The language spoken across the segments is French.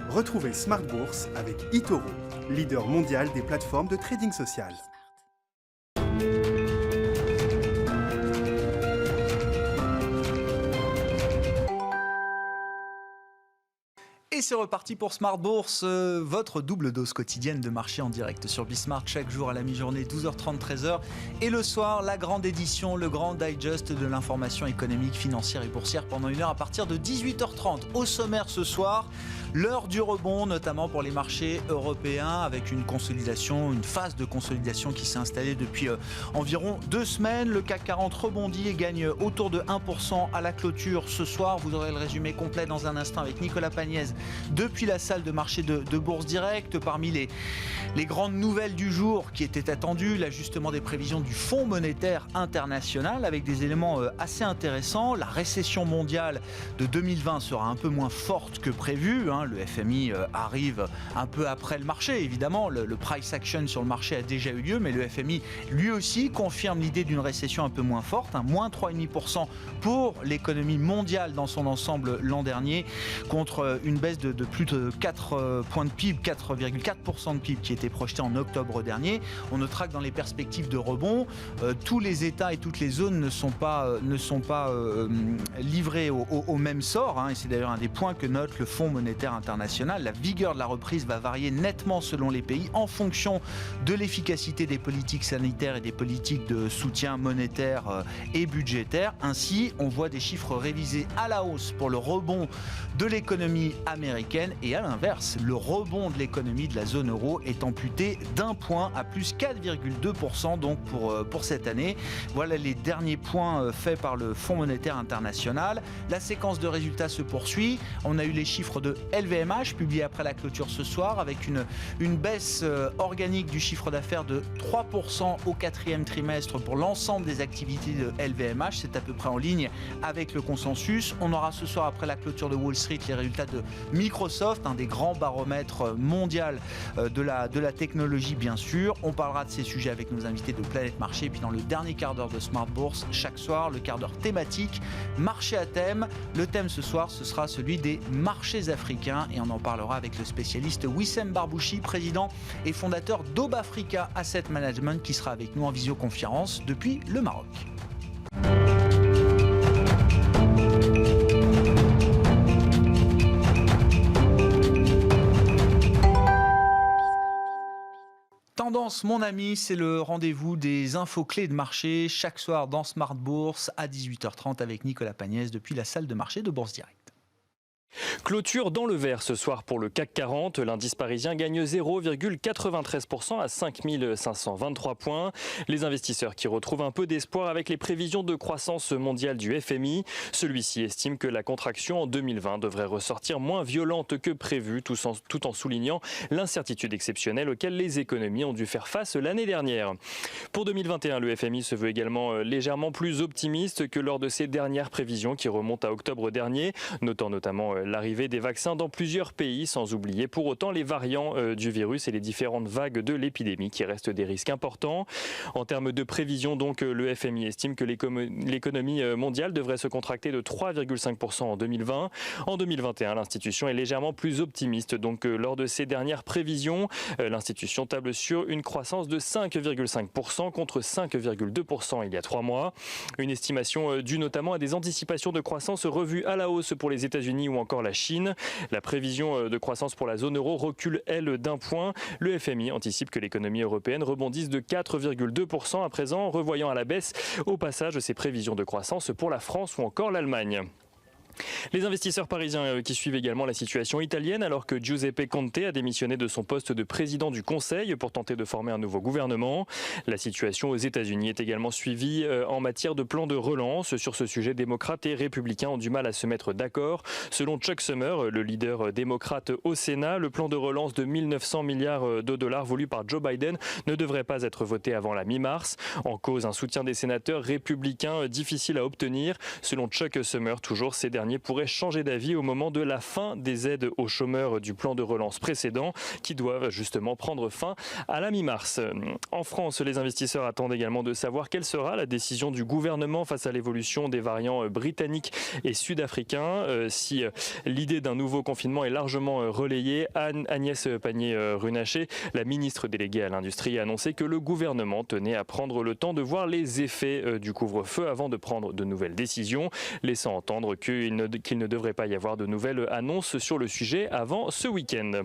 Retrouvez Smart Bourse avec eToro, leader mondial des plateformes de trading social. Et c'est reparti pour Smart Bourse, votre double dose quotidienne de marché en direct sur Bismart chaque jour à la mi-journée, 12h30, 13h. Et le soir, la grande édition, le grand digest de l'information économique, financière et boursière pendant une heure à partir de 18h30. Au sommaire ce soir, l'heure du rebond, notamment pour les marchés européens, avec une consolidation, une phase de consolidation qui s'est installée depuis environ 2 semaines. Le CAC 40 rebondit et gagne autour de 1% à la clôture ce soir. Vous aurez le résumé complet dans un instant avec Nicolas Pagnès depuis la salle de marché de Bourse Direct. Parmi les grandes nouvelles du jour qui étaient attendues, l'ajustement des prévisions du Fonds monétaire international avec des éléments assez intéressants. La récession mondiale de 2020 sera un peu moins forte que prévu. Le FMI arrive un peu après le marché, évidemment. Le price action sur le marché a déjà eu lieu, mais le FMI lui aussi confirme l'idée d'une récession un peu moins forte, moins 3,5% pour l'économie mondiale dans son ensemble l'an dernier, contre une baisse de plus de 4 points de PIB, 4,4% de PIB qui était projeté en octobre dernier. On notera que dans les perspectives de rebond, tous les États et toutes les zones ne sont pas livrés au même sort. Et c'est d'ailleurs un des points que note le Fonds monétaire international. La vigueur de la reprise va varier nettement selon les pays en fonction de l'efficacité des politiques sanitaires et des politiques de soutien monétaire et budgétaire. Ainsi, on voit des chiffres révisés à la hausse pour le rebond de l'économie américaine et à l'inverse, le rebond de l'économie de la zone euro est amputé d'1 point à plus 4,2% donc pour cette année. Voilà les derniers points faits par le Fonds monétaire international. La séquence de résultats se poursuit. On a eu les chiffres de LVMH publiés après la clôture ce soir avec une baisse organique du chiffre d'affaires de 3% au 4e trimestre pour l'ensemble des activités de LVMH. C'est à peu près en ligne avec le consensus. On aura ce soir après la clôture de Wall Street les résultats de Microsoft, un des grands baromètres mondial de la technologie bien sûr. On parlera de ces sujets avec nos invités de Planète Marché. Et puis dans le dernier quart d'heure de Smart Bourse, chaque soir, le quart d'heure thématique, marché à thème. Le thème ce soir, ce sera celui des marchés africains et on en parlera avec le spécialiste Wissem Barbouchi, président et fondateur d'Aube Africa Asset Management qui sera avec nous en visioconférence depuis le Maroc. Tendance, mon ami, c'est le rendez-vous des infos clés de marché chaque soir dans Smart Bourse à 18h30 avec Nicolas Pagnès depuis la salle de marché de Bourse Direct. Clôture dans le vert ce soir pour le CAC 40. L'indice parisien gagne 0,93% à 5 523 points. Les investisseurs qui retrouvent un peu d'espoir avec les prévisions de croissance mondiale du FMI. Celui-ci estime que la contraction en 2020 devrait ressortir moins violente que prévu, tout en soulignant l'incertitude exceptionnelle auquel les économies ont dû faire face l'année dernière. Pour 2021, le FMI se veut également légèrement plus optimiste que lors de ses dernières prévisions qui remontent à octobre dernier, notant notamment l'arrivée des vaccins dans plusieurs pays, sans oublier pour autant les variants du virus et les différentes vagues de l'épidémie qui restent des risques importants. En termes de prévision, donc, le FMI estime que l'économie mondiale devrait se contracter de 3,5% en 2020. En 2021, l'institution est légèrement plus optimiste. Donc, lors de ses dernières prévisions, l'institution table sur une croissance de 5,5% contre 5,2% il y a 3 mois. Une estimation due notamment à des anticipations de croissance revues à la hausse pour les États-Unis ou encore la Chine. La prévision de croissance pour la zone euro recule, elle, d'1 point. Le FMI anticipe que l'économie européenne rebondisse de 4,2% à présent, revoyant à la baisse au passage ses prévisions de croissance pour la France ou encore l'Allemagne. Les investisseurs parisiens qui suivent également la situation italienne alors que Giuseppe Conte a démissionné de son poste de président du Conseil pour tenter de former un nouveau gouvernement. La situation aux États-Unis est également suivie en matière de plan de relance. Sur ce sujet, démocrates et républicains ont du mal à se mettre d'accord. Selon Chuck Schumer, le leader démocrate au Sénat, le plan de relance de 1 900 milliards de dollars voulu par Joe Biden ne devrait pas être voté avant la mi-mars. En cause, un soutien des sénateurs républicains difficile à obtenir. Selon Chuck Schumer, toujours ces derniers dernier pourrait changer d'avis au moment de la fin des aides aux chômeurs du plan de relance précédent qui doivent justement prendre fin à la mi-mars. En France, les investisseurs attendent également de savoir quelle sera la décision du gouvernement face à l'évolution des variants britanniques et sud-africains. Si l'idée d'un nouveau confinement est largement relayée, Agnès Pannier-Runacher, la ministre déléguée à l'industrie, a annoncé que le gouvernement tenait à prendre le temps de voir les effets du couvre-feu avant de prendre de nouvelles décisions, laissant entendre qu'il ne devrait pas y avoir de nouvelles annonces sur le sujet avant ce week-end.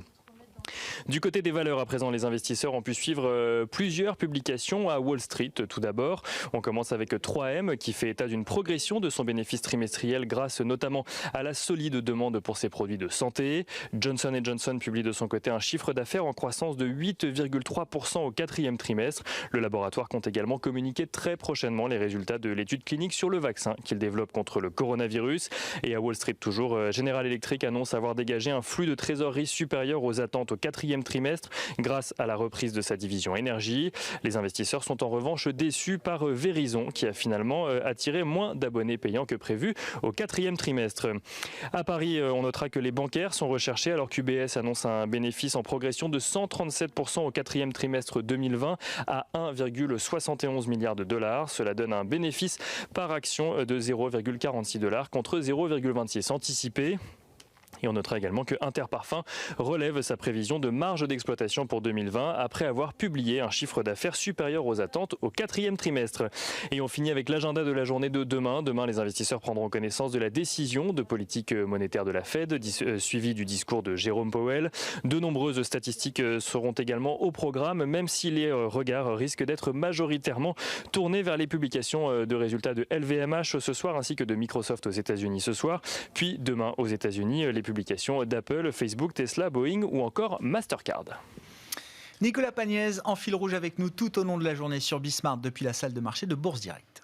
Du côté des valeurs, à présent, les investisseurs ont pu suivre plusieurs publications à Wall Street. Tout d'abord, on commence avec 3M qui fait état d'une progression de son bénéfice trimestriel grâce notamment à la solide demande pour ses produits de santé. Johnson & Johnson publie de son côté un chiffre d'affaires en croissance de 8,3% au 4e trimestre. Le laboratoire compte également communiquer très prochainement les résultats de l'étude clinique sur le vaccin qu'il développe contre le coronavirus. Et à Wall Street toujours, General Electric annonce avoir dégagé un flux de trésorerie supérieur aux attentes au 4e trimestre grâce à la reprise de sa division énergie. Les investisseurs sont en revanche déçus par Verizon qui a finalement attiré moins d'abonnés payants que prévu au 4e trimestre. À Paris, on notera que les bancaires sont recherchés alors qu'UBS annonce un bénéfice en progression de 137% au 4e trimestre 2020 à 1,71 milliard de dollars. Cela donne un bénéfice par action de 0,46 $ contre 0,26 anticipé. Et on notera également que Interparfums relève sa prévision de marge d'exploitation pour 2020 après avoir publié un chiffre d'affaires supérieur aux attentes au 4e trimestre. Et on finit avec l'agenda de la journée de demain. Demain, les investisseurs prendront connaissance de la décision de politique monétaire de la Fed, suivie du discours de Jérôme Powell. De nombreuses statistiques seront également au programme, même si les regards risquent d'être majoritairement tournés vers les publications de résultats de LVMH ce soir, ainsi que de Microsoft aux États-Unis ce soir. Puis demain aux États-Unis, les publications d'Apple, Facebook, Tesla, Boeing ou encore Mastercard. Nicolas Pagnès en fil rouge avec nous tout au long de la journée sur Bismart depuis la salle de marché de Bourse Direct.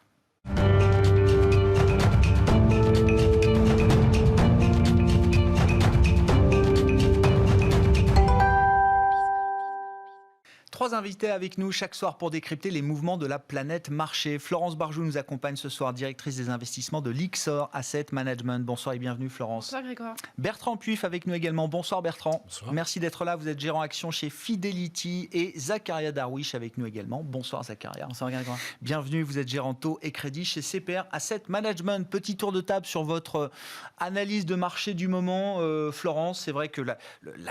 Trois invités avec nous chaque soir pour décrypter les mouvements de la planète marché. Florence Barjou nous accompagne ce soir, directrice des investissements de Lyxor Asset Management. Bonsoir et bienvenue Florence. Bonsoir Grégoire. Bertrand Puif avec nous également. Bonsoir Bertrand. Bonsoir. Merci d'être là. Vous êtes gérant action chez Fidelity et Zakaria Darwish avec nous également. Bonsoir Zakaria. Bonsoir Grégoire. Bienvenue, vous êtes gérant taux et crédit chez CPR Asset Management. Petit tour de table sur votre analyse de marché du moment. Florence, c'est vrai que la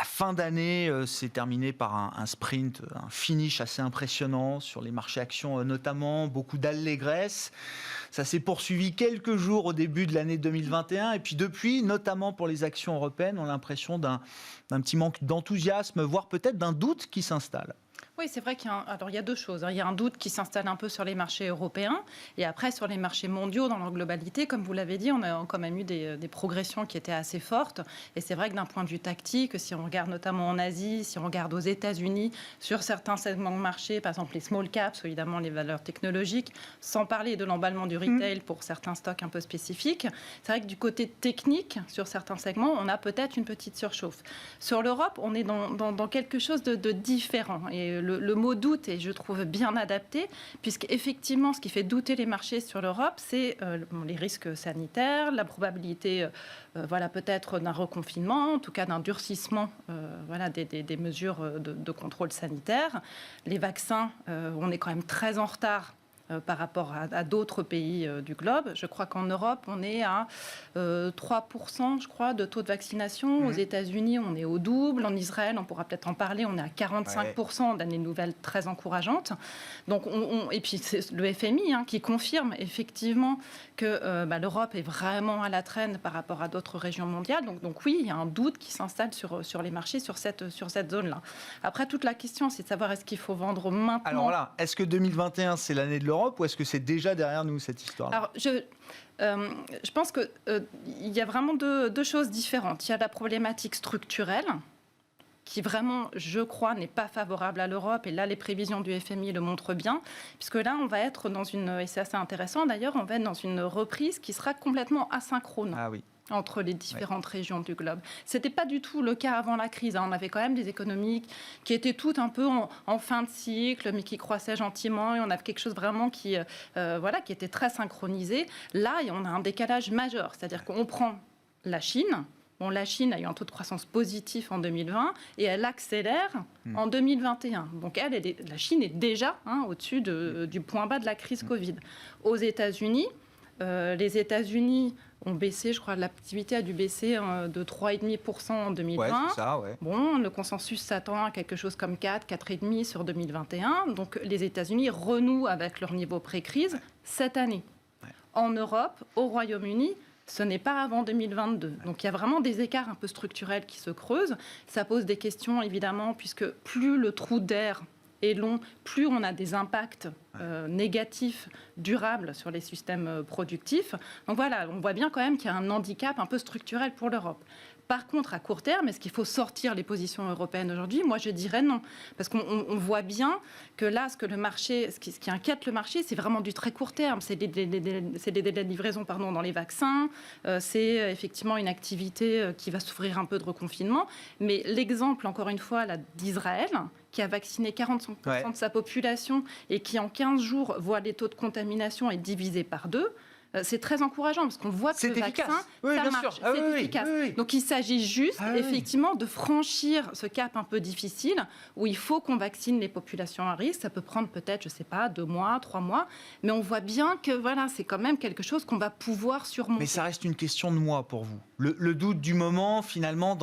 fin d'année s'est terminée par un sprint, un finish assez impressionnant sur les marchés actions notamment, beaucoup d'allégresse. Ça s'est poursuivi quelques jours au début de l'année 2021 et puis depuis, notamment pour les actions européennes, on a l'impression d'un petit manque d'enthousiasme, voire peut-être d'un doute qui s'installe. Oui, c'est vrai qu'il y a deux choses. Il y a un doute qui s'installe un peu sur les marchés européens et après sur les marchés mondiaux dans leur globalité. Comme vous l'avez dit, on a quand même eu des progressions qui étaient assez fortes. Et c'est vrai que d'un point de vue tactique, si on regarde notamment en Asie, si on regarde aux États-Unis, sur certains segments de marché, par exemple les small caps, évidemment les valeurs technologiques, sans parler de l'emballement du retail pour certains stocks un peu spécifiques, c'est vrai que du côté technique, sur certains segments, on a peut-être une petite surchauffe. Sur l'Europe, on est dans quelque chose de différent. Et le mot doute est, je trouve, bien adapté, puisqu'effectivement, ce qui fait douter les marchés sur l'Europe, c'est les risques sanitaires, la probabilité peut-être d'un reconfinement, en tout cas d'un durcissement des mesures de contrôle sanitaire. Les vaccins, on est quand même très en retard par rapport à d'autres pays du globe. Je crois qu'en Europe, on est à 3%, je crois, de taux de vaccination. Aux États-Unis, on est au double. En Israël, on pourra peut-être en parler, on est à 45%, d'années nouvelles très encourageantes. Donc, et puis, c'est le FMI qui confirme effectivement que l'Europe est vraiment à la traîne par rapport à d'autres régions mondiales. Donc oui, il y a un doute qui s'installe sur les marchés, sur cette zone-là. Après, toute la question, c'est de savoir est-ce qu'il faut vendre maintenant. Alors là, est-ce que 2021, c'est l'année de l'Europe ou est-ce que c'est déjà derrière nous cette histoire? Alors, je pense qu'il y a vraiment deux choses différentes. Il y a la problématique structurelle qui vraiment, je crois, n'est pas favorable à l'Europe. Et là, les prévisions du FMI le montrent bien. Puisque là, on va être dans et c'est assez intéressant d'ailleurs, on va être dans une reprise qui sera complètement asynchrone. Ah oui. Entre les différentes régions du globe. Ce n'était pas du tout le cas avant la crise. On avait quand même des économies qui étaient toutes un peu en fin de cycle, mais qui croissaient gentiment. Et on avait quelque chose vraiment qui était très synchronisé. Là, on a un décalage majeur. C'est-à-dire qu'on prend la Chine. Bon, la Chine a eu un taux de croissance positif en 2020 et elle accélère en 2021. Donc la Chine est déjà au-dessus du point bas de la crise Covid. Aux États-Unis, les États-Unis ont baissé, je crois, l'activité a dû baisser de 3,5% en 2020. Ouais, c'est ça, ouais. Bon, le consensus s'attend à quelque chose comme 4,5% sur 2021. Donc les États-Unis renouent avec leur niveau pré-crise cette année. Ouais. En Europe, au Royaume-Uni, ce n'est pas avant 2022. Donc il y a vraiment des écarts un peu structurels qui se creusent. Ça pose des questions, évidemment, puisque plus le trou d'air est long, plus on a des impacts négatifs, durables sur les systèmes productifs. Donc voilà, on voit bien quand même qu'il y a un handicap un peu structurel pour l'Europe. Par contre, à court terme, est-ce qu'il faut sortir les positions européennes aujourd'hui ? Moi, je dirais non. Parce qu'on voit bien que là, ce qui inquiète le marché, c'est vraiment du très court terme. C'est des délais de livraison dans les vaccins. C'est effectivement une activité qui va souffrir un peu de reconfinement. Mais l'exemple, encore une fois, là, d'Israël, qui a vacciné 45% de sa population et qui, en 15 jours, voit les taux de contamination être divisés par 2, c'est très encourageant parce qu'on voit que le vaccin, ça marche. C'est efficace. Oui. Donc il s'agit juste, effectivement, de franchir ce cap un peu difficile où il faut qu'on vaccine les populations à risque. Ça peut prendre peut-être, 2 mois, 3 mois. Mais on voit bien que c'est quand même quelque chose qu'on va pouvoir surmonter. Mais ça reste une question de mois pour vous. Le doute du moment, finalement,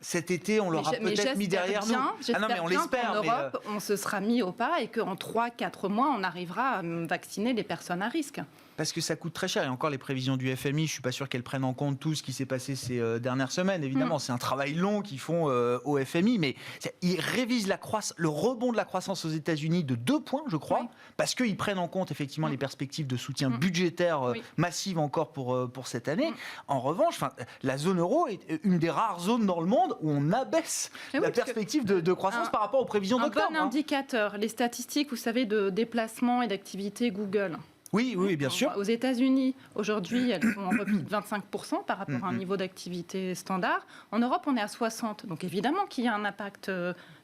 cet été, on l'aura peut-être mis derrière nous. Mais on l'espère. En Europe, on se sera mis au pas et qu'en 3-4 mois, on arrivera à vacciner les personnes à risque. Parce que ça coûte très cher. Et encore, les prévisions du FMI, je ne suis pas sûr qu'elles prennent en compte tout ce qui s'est passé ces dernières semaines. Évidemment, c'est un travail long qu'ils font au FMI. Mais ils révisent le rebond de la croissance aux États-Unis de 2 points, je crois, parce qu'ils prennent en compte effectivement les perspectives de soutien budgétaire massive encore pour cette année. En revanche, la zone euro est une des rares zones dans le monde où on abaisse la perspective de croissance par rapport aux prévisions d'octobre. Un bon indicateur, les statistiques, vous savez, de déplacement et d'activité Google. Oui, bien sûr. Aux États-Unis, aujourd'hui, elles sont en repli de 25% par rapport à un niveau d'activité standard. En Europe, on est à 60%. Donc évidemment qu'il y a un impact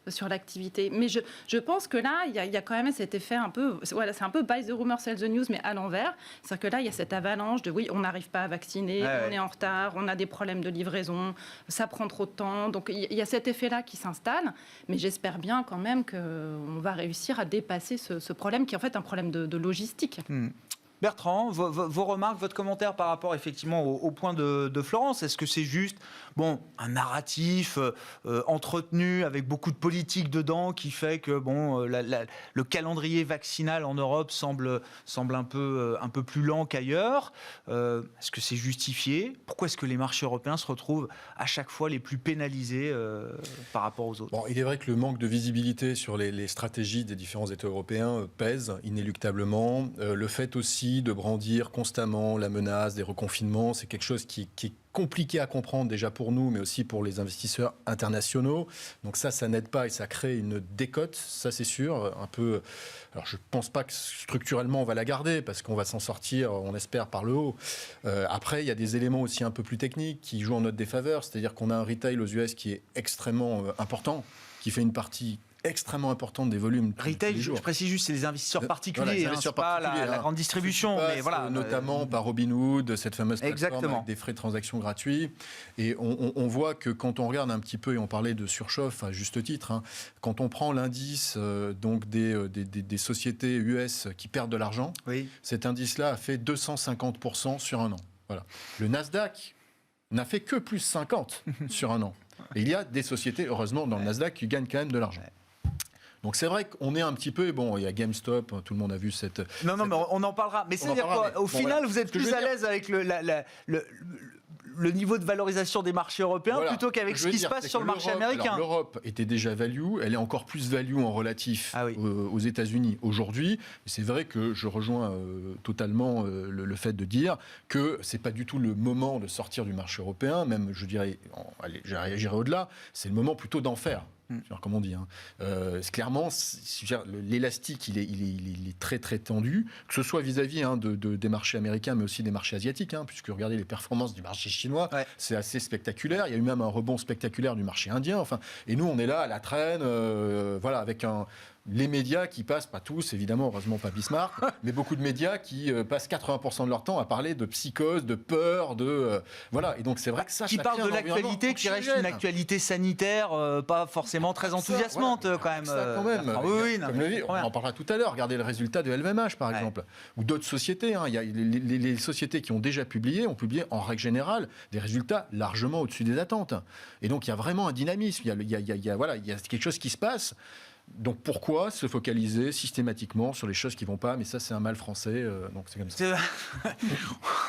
sur l'activité. Mais je pense que là, il y a quand même cet effet un peu... c'est un peu buy the rumor, sell the news, mais à l'envers. C'est-à-dire que là, il y a cette avalanche de on n'arrive pas à vacciner, on est en retard, on a des problèmes de livraison, ça prend trop de temps. Donc il y a cet effet-là qui s'installe. Mais j'espère bien quand même qu'on va réussir à dépasser ce problème qui est en fait un problème de logistique. Bertrand, vos remarques, votre commentaire par rapport effectivement au point de Florence, est-ce que c'est juste un narratif entretenu avec beaucoup de politique dedans qui fait que le calendrier vaccinal en Europe semble un peu plus lent qu'ailleurs? Est-ce que c'est justifié? Pourquoi est-ce que les marchés européens se retrouvent à chaque fois les plus pénalisés par rapport aux autres? Il est vrai que le manque de visibilité sur les stratégies des différents États européens pèse inéluctablement. Le fait aussi de brandir constamment la menace des reconfinements, c'est quelque chose qui est compliqué à comprendre déjà pour nous, mais aussi pour les investisseurs internationaux. Donc ça n'aide pas et ça crée une décote, ça c'est sûr, un peu... Alors je ne pense pas que structurellement on va la garder, parce qu'on va s'en sortir, on espère, par le haut. Après, il y a des éléments aussi un peu plus techniques qui jouent en notre défaveur, c'est-à-dire qu'on a un retail aux US qui est extrêmement important, qui fait une partie extrêmement importante des volumes. Retail, je précise juste, c'est les investisseurs particuliers, pas la grande distribution. Mais notamment par Robinhood, cette fameuse plateforme avec des frais de transaction gratuits. Et on voit que quand on regarde un petit peu, et on parlait de surchauffe à juste titre, quand on prend l'indice des sociétés US qui perdent de l'argent, cet indice-là a fait 250% sur un an. Voilà. Le Nasdaq n'a fait que plus 50 sur un an. Et il y a des sociétés, heureusement, dans le Nasdaq qui gagnent quand même de l'argent. Donc c'est vrai qu'on est un petit peu... il y a GameStop, tout le monde a vu cette... Non, mais on en parlera. Mais c'est-à-dire qu'au final, vous êtes plus à l'aise avec le niveau de valorisation des marchés européens plutôt qu'avec ce qui se passe sur le marché américain. L'Europe était déjà value, elle est encore plus value en relatif aux États-Unis aujourd'hui. C'est vrai que je rejoins totalement le fait de dire que c'est pas du tout le moment de sortir du marché européen, même je dirais, j'irai au-delà, c'est le moment plutôt d'en faire. Comme on dit. Clairement, l'élastique, il est très très tendu, que ce soit vis-à-vis des marchés américains, mais aussi des marchés asiatiques, puisque regardez les performances du marché chinois, c'est assez spectaculaire. Il y a eu même un rebond spectaculaire du marché indien. Et nous, on est là à la traîne, avec les médias qui passent, pas tous évidemment, heureusement pas Bismarck, mais beaucoup de médias qui passent 80% de leur temps à parler de psychose, de peur, voilà. Et donc c'est vrai que ça qui crée parle un de l'actualité, environnement qui reste anxiogène. une actualité sanitaire pas forcément très enthousiasmante quand même. Quand même. Oui, non, Comme je l'ai dit, on en parlera tout à l'heure. Regardez le résultat de LVMH par exemple, ou d'autres sociétés. Il y a les sociétés qui ont déjà publié, ont publié en règle générale des résultats largement au-dessus des attentes. Et donc il y a vraiment un dynamisme. Il y a quelque chose qui se passe. Donc pourquoi se focaliser systématiquement sur les choses qui vont pas? Mais ça, c'est un mal français, donc c'est comme ça.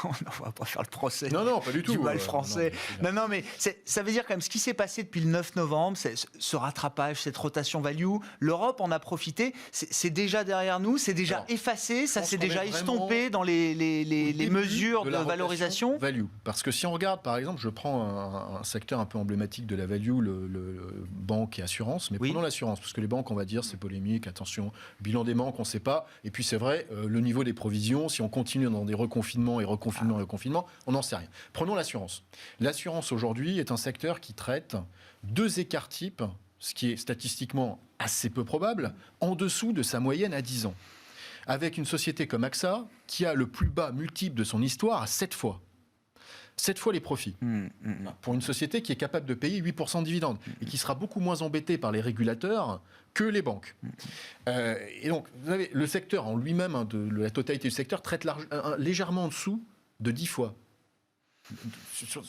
On ne va pas faire le procès. Non, pas du tout. Du mal français. Non, mais ça veut dire quand même ce qui s'est passé depuis le 9 novembre, ce rattrapage, cette rotation value, l'Europe en a profité. C'est déjà derrière nous, c'est déjà effacé, ça s'est déjà estompé dans les mesures de valorisation. Value. Parce que si on regarde, par exemple, je prends un secteur un peu emblématique de la value, le banque et assurance, mais prenons l'assurance, parce que les banques, on va dire, c'est polémique, attention, bilan des banques, on ne sait pas. Et puis c'est vrai, le niveau des provisions, si on continue dans des reconfinements, on n'en sait rien. Prenons l'assurance. L'assurance aujourd'hui est un secteur qui traite 2 écarts types, ce qui est statistiquement assez peu probable, en dessous de sa moyenne à 10 ans. Avec une société comme AXA, qui a le plus bas multiple de son histoire à 7 fois. 7 fois les profits. Pour une société qui est capable de payer 8% de dividendes et qui sera beaucoup moins embêtée par les régulateurs que les banques. Et donc, vous avez le secteur en lui-même, la totalité du secteur, traite légèrement en dessous de 10 fois.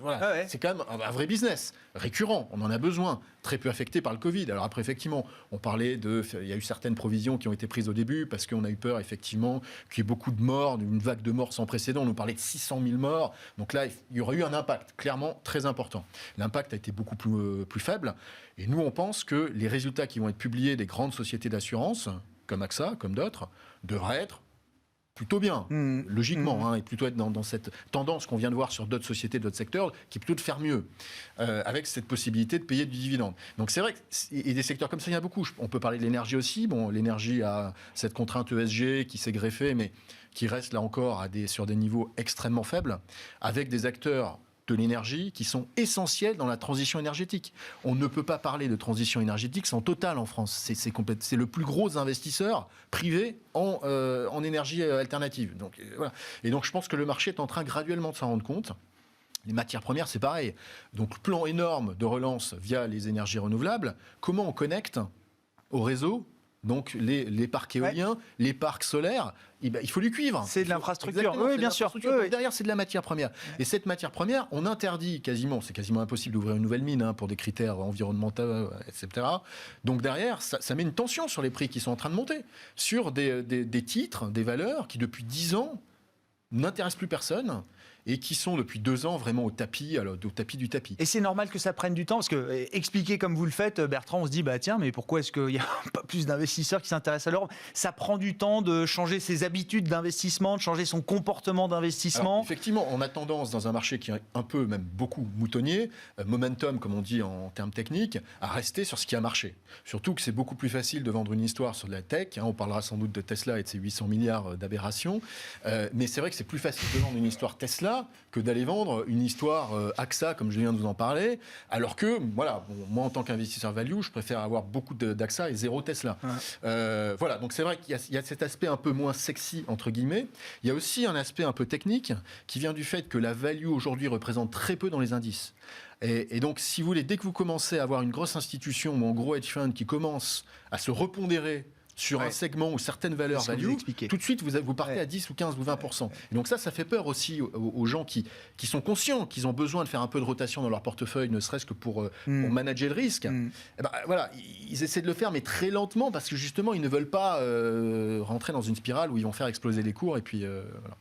Voilà. C'est quand même un vrai business récurrent, on en a besoin, très peu affecté par le Covid. Alors après, effectivement, il y a eu certaines provisions qui ont été prises au début parce qu'on a eu peur, effectivement, qu'il y ait beaucoup de morts, une vague de morts sans précédent. On nous parlait de 600 000 morts. Donc là, il y aurait eu un impact, clairement, très important. L'impact a été beaucoup plus faible. Et nous, on pense que les résultats qui vont être publiés des grandes sociétés d'assurance, comme AXA, comme d'autres, devraient être plutôt bien, logiquement, et plutôt être dans cette tendance qu'on vient de voir sur d'autres sociétés, d'autres secteurs, qui est plutôt de faire mieux, avec cette possibilité de payer du dividende. Donc c'est vrai et des secteurs comme ça, il y en a beaucoup. On peut parler de l'énergie aussi. Bon, l'énergie a cette contrainte ESG qui s'est greffée, mais qui reste là encore sur des niveaux extrêmement faibles, avec des acteurs de l'énergie qui sont essentiels dans la transition énergétique. On ne peut pas parler de transition énergétique sans Total en France. C'est le plus gros investisseur privé en énergie alternative. Donc, voilà. Et donc je pense que le marché est en train graduellement de s'en rendre compte. Les matières premières, c'est pareil. Donc plan énorme de relance via les énergies renouvelables. Comment on connecte au réseau donc les parcs éoliens, les parcs solaires, il faut du cuivre. C'est de l'infrastructure. Oui, bien sûr. Oui. Derrière, c'est de la matière première. Et cette matière première, on interdit c'est quasiment impossible d'ouvrir une nouvelle mine pour des critères environnementaux, etc. Donc derrière, ça met une tension sur les prix qui sont en train de monter. Sur des titres, des valeurs qui depuis 10 ans n'intéressent plus personne et qui sont depuis 2 ans vraiment au tapis du tapis. Et c'est normal que ça prenne du temps, parce que expliquer comme vous le faites, Bertrand, on se dit, tiens, mais pourquoi est-ce qu'il n'y a pas plus d'investisseurs qui s'intéressent à l'Europe? Ça prend du temps de changer ses habitudes d'investissement, de changer son comportement d'investissement. Alors, effectivement, on a tendance, dans un marché qui est un peu, même beaucoup moutonnier, momentum, comme on dit en termes techniques, à rester sur ce qui a marché. Surtout que c'est beaucoup plus facile de vendre une histoire sur de la tech. On parlera sans doute de Tesla et de ses 800 milliards d'aberrations. Mais c'est vrai que c'est plus facile de vendre une histoire Tesla que d'aller vendre une histoire AXA, comme je viens de vous en parler, alors que, moi, en tant qu'investisseur value, je préfère avoir beaucoup d'AXA et 0 Tesla. Voilà, donc c'est vrai qu'il y a cet aspect un peu moins sexy, entre guillemets. Il y a aussi un aspect un peu technique qui vient du fait que la value, aujourd'hui, représente très peu dans les indices. Et donc, si vous voulez, dès que vous commencez à avoir une grosse institution ou un gros hedge fund qui commence à se repondérer sur un segment ou certaines valeurs value, tout de suite vous partez à 10 ou 15 ou 20%. Et donc ça fait peur aussi aux gens qui sont conscients qu'ils ont besoin de faire un peu de rotation dans leur portefeuille, ne serait-ce que pour manager le risque. Et voilà, ils essaient de le faire, mais très lentement, parce que justement, ils ne veulent pas rentrer dans une spirale où ils vont faire exploser les cours, et puis voilà.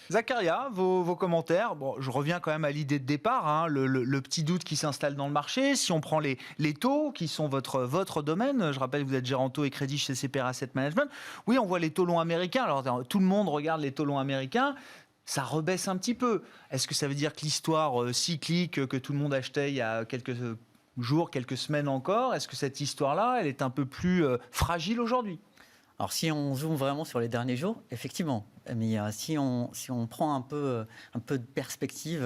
Zacharia, vos commentaires. Bon, je reviens quand même à l'idée de départ, le petit doute qui s'installe dans le marché. Si on prend les taux qui sont votre domaine, je rappelle que vous êtes gérant taux et crédit chez CPR Asset Management. Oui, on voit les taux longs américains. Alors, tout le monde regarde les taux longs américains. Ça rebaisse un petit peu. Est-ce que ça veut dire que l'histoire cyclique que tout le monde achetait il y a quelques jours, quelques semaines encore, est-ce que cette histoire-là, elle est un peu plus fragile aujourd'hui ? Alors si on zoome vraiment sur les derniers jours, effectivement, mais si on prend un peu de perspective,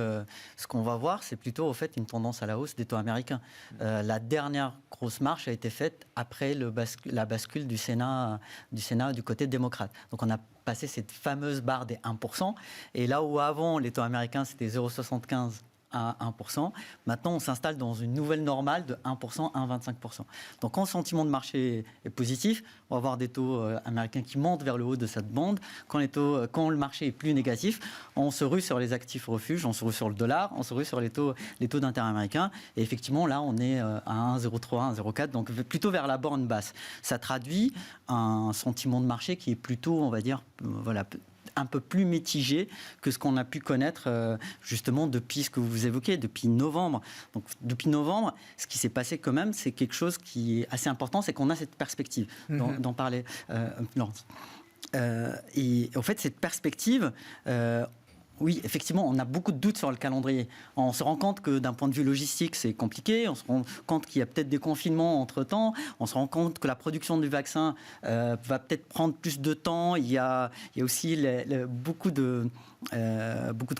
ce qu'on va voir, c'est plutôt au fait une tendance à la hausse des taux américains. La dernière grosse marche a été faite après la bascule du Sénat du côté démocrate. Donc on a passé cette fameuse barre des 1%, et là où avant les taux américains c'était 0,75 à 1%. Maintenant, on s'installe dans une nouvelle normale de 1% à 1,25%. Donc, quand le sentiment de marché est positif, on va avoir des taux américains qui montent vers le haut de cette bande. Quand le marché est plus négatif, on se rue sur les actifs refuges, on se rue sur le dollar, on se rue sur les taux d'intérêt américains. Et effectivement, là, on est à 1,03, 1,04, donc plutôt vers la borne basse. Ça traduit un sentiment de marché qui est plutôt, on va dire, un peu plus mitigé que ce qu'on a pu connaître justement depuis ce que vous évoquez, depuis novembre. Donc, depuis novembre, ce qui s'est passé quand même, c'est quelque chose qui est assez important, c'est qu'on a cette perspective d'en parler. Et en fait, cette perspective... oui, effectivement, on a beaucoup de doutes sur le calendrier. On se rend compte que d'un point de vue logistique, c'est compliqué. On se rend compte qu'il y a peut-être des confinements entre-temps. On se rend compte que la production du vaccin va peut-être prendre plus de temps. Il y a aussi beaucoup de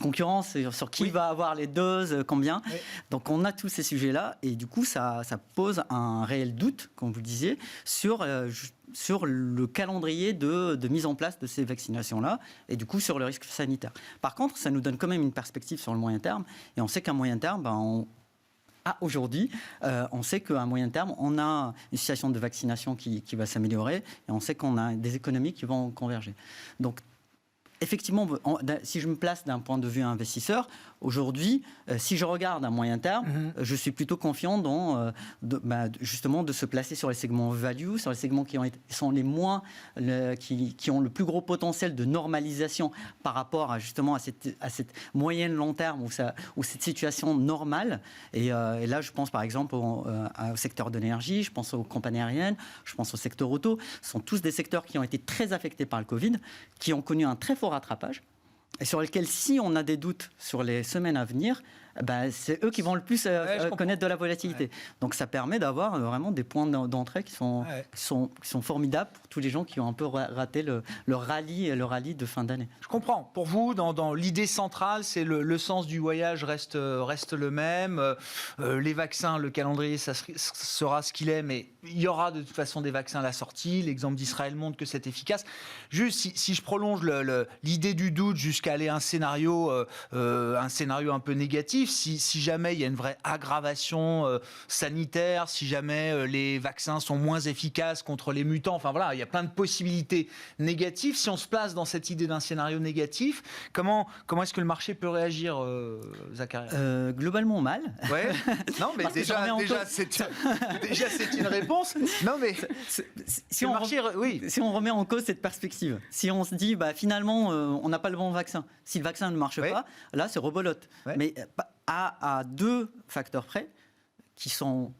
concurrence sur qui va avoir les doses, combien. Oui. Donc on a tous ces sujets-là et du coup, ça pose un réel doute, comme vous le disiez, sur le calendrier de mise en place de ces vaccinations-là et du coup sur le risque sanitaire. Par contre, ça nous donne quand même une perspective sur le moyen terme et on sait qu'à moyen terme, aujourd'hui, on sait qu'à moyen terme, on a une situation de vaccination qui va s'améliorer et on sait qu'on a des économies qui vont converger. Donc, effectivement, si je me place d'un point de vue investisseur, aujourd'hui, si je regarde à moyen terme, je suis plutôt confiant justement de se placer sur les segments value, sur les segments qui sont les moins, qui ont le plus gros potentiel de normalisation par rapport justement à cette moyenne long terme ou cette situation normale. Et là, je pense par exemple au secteur de l'énergie, je pense aux compagnies aériennes, je pense au secteur auto. Ce sont tous des secteurs qui ont été très affectés par le Covid, qui ont connu un très fort rattrapage et sur lequel, si on a des doutes sur les semaines à venir, c'est eux qui vont le plus connaître de la volatilité. Ouais. Donc ça permet d'avoir vraiment des points d'entrée qui sont formidables pour tous les gens qui ont un peu raté le rallye de fin d'année. Je comprends. Pour vous, dans l'idée centrale, c'est le sens du voyage reste le même. Les vaccins, le calendrier, ça sera ce qu'il est, mais il y aura de toute façon des vaccins à la sortie. L'exemple d'Israël montre que c'est efficace. Juste, si je prolonge l'idée du doute jusqu'à aller à un scénario un peu négatif, si jamais il y a une vraie aggravation sanitaire, si jamais les vaccins sont moins efficaces contre les mutants, enfin voilà, il y a plein de possibilités négatives. Si on se place dans cette idée d'un scénario négatif, comment est-ce que le marché peut réagir, Zacharia ? Globalement mal. Ouais. Non, mais déjà c'est une réponse. Non, mais si on remet en cause cette perspective, si on se dit finalement on n'a pas le bon vaccin, si le vaccin ne marche pas, là c'est rebolote. Ouais. Mais à deux facteurs près qui sont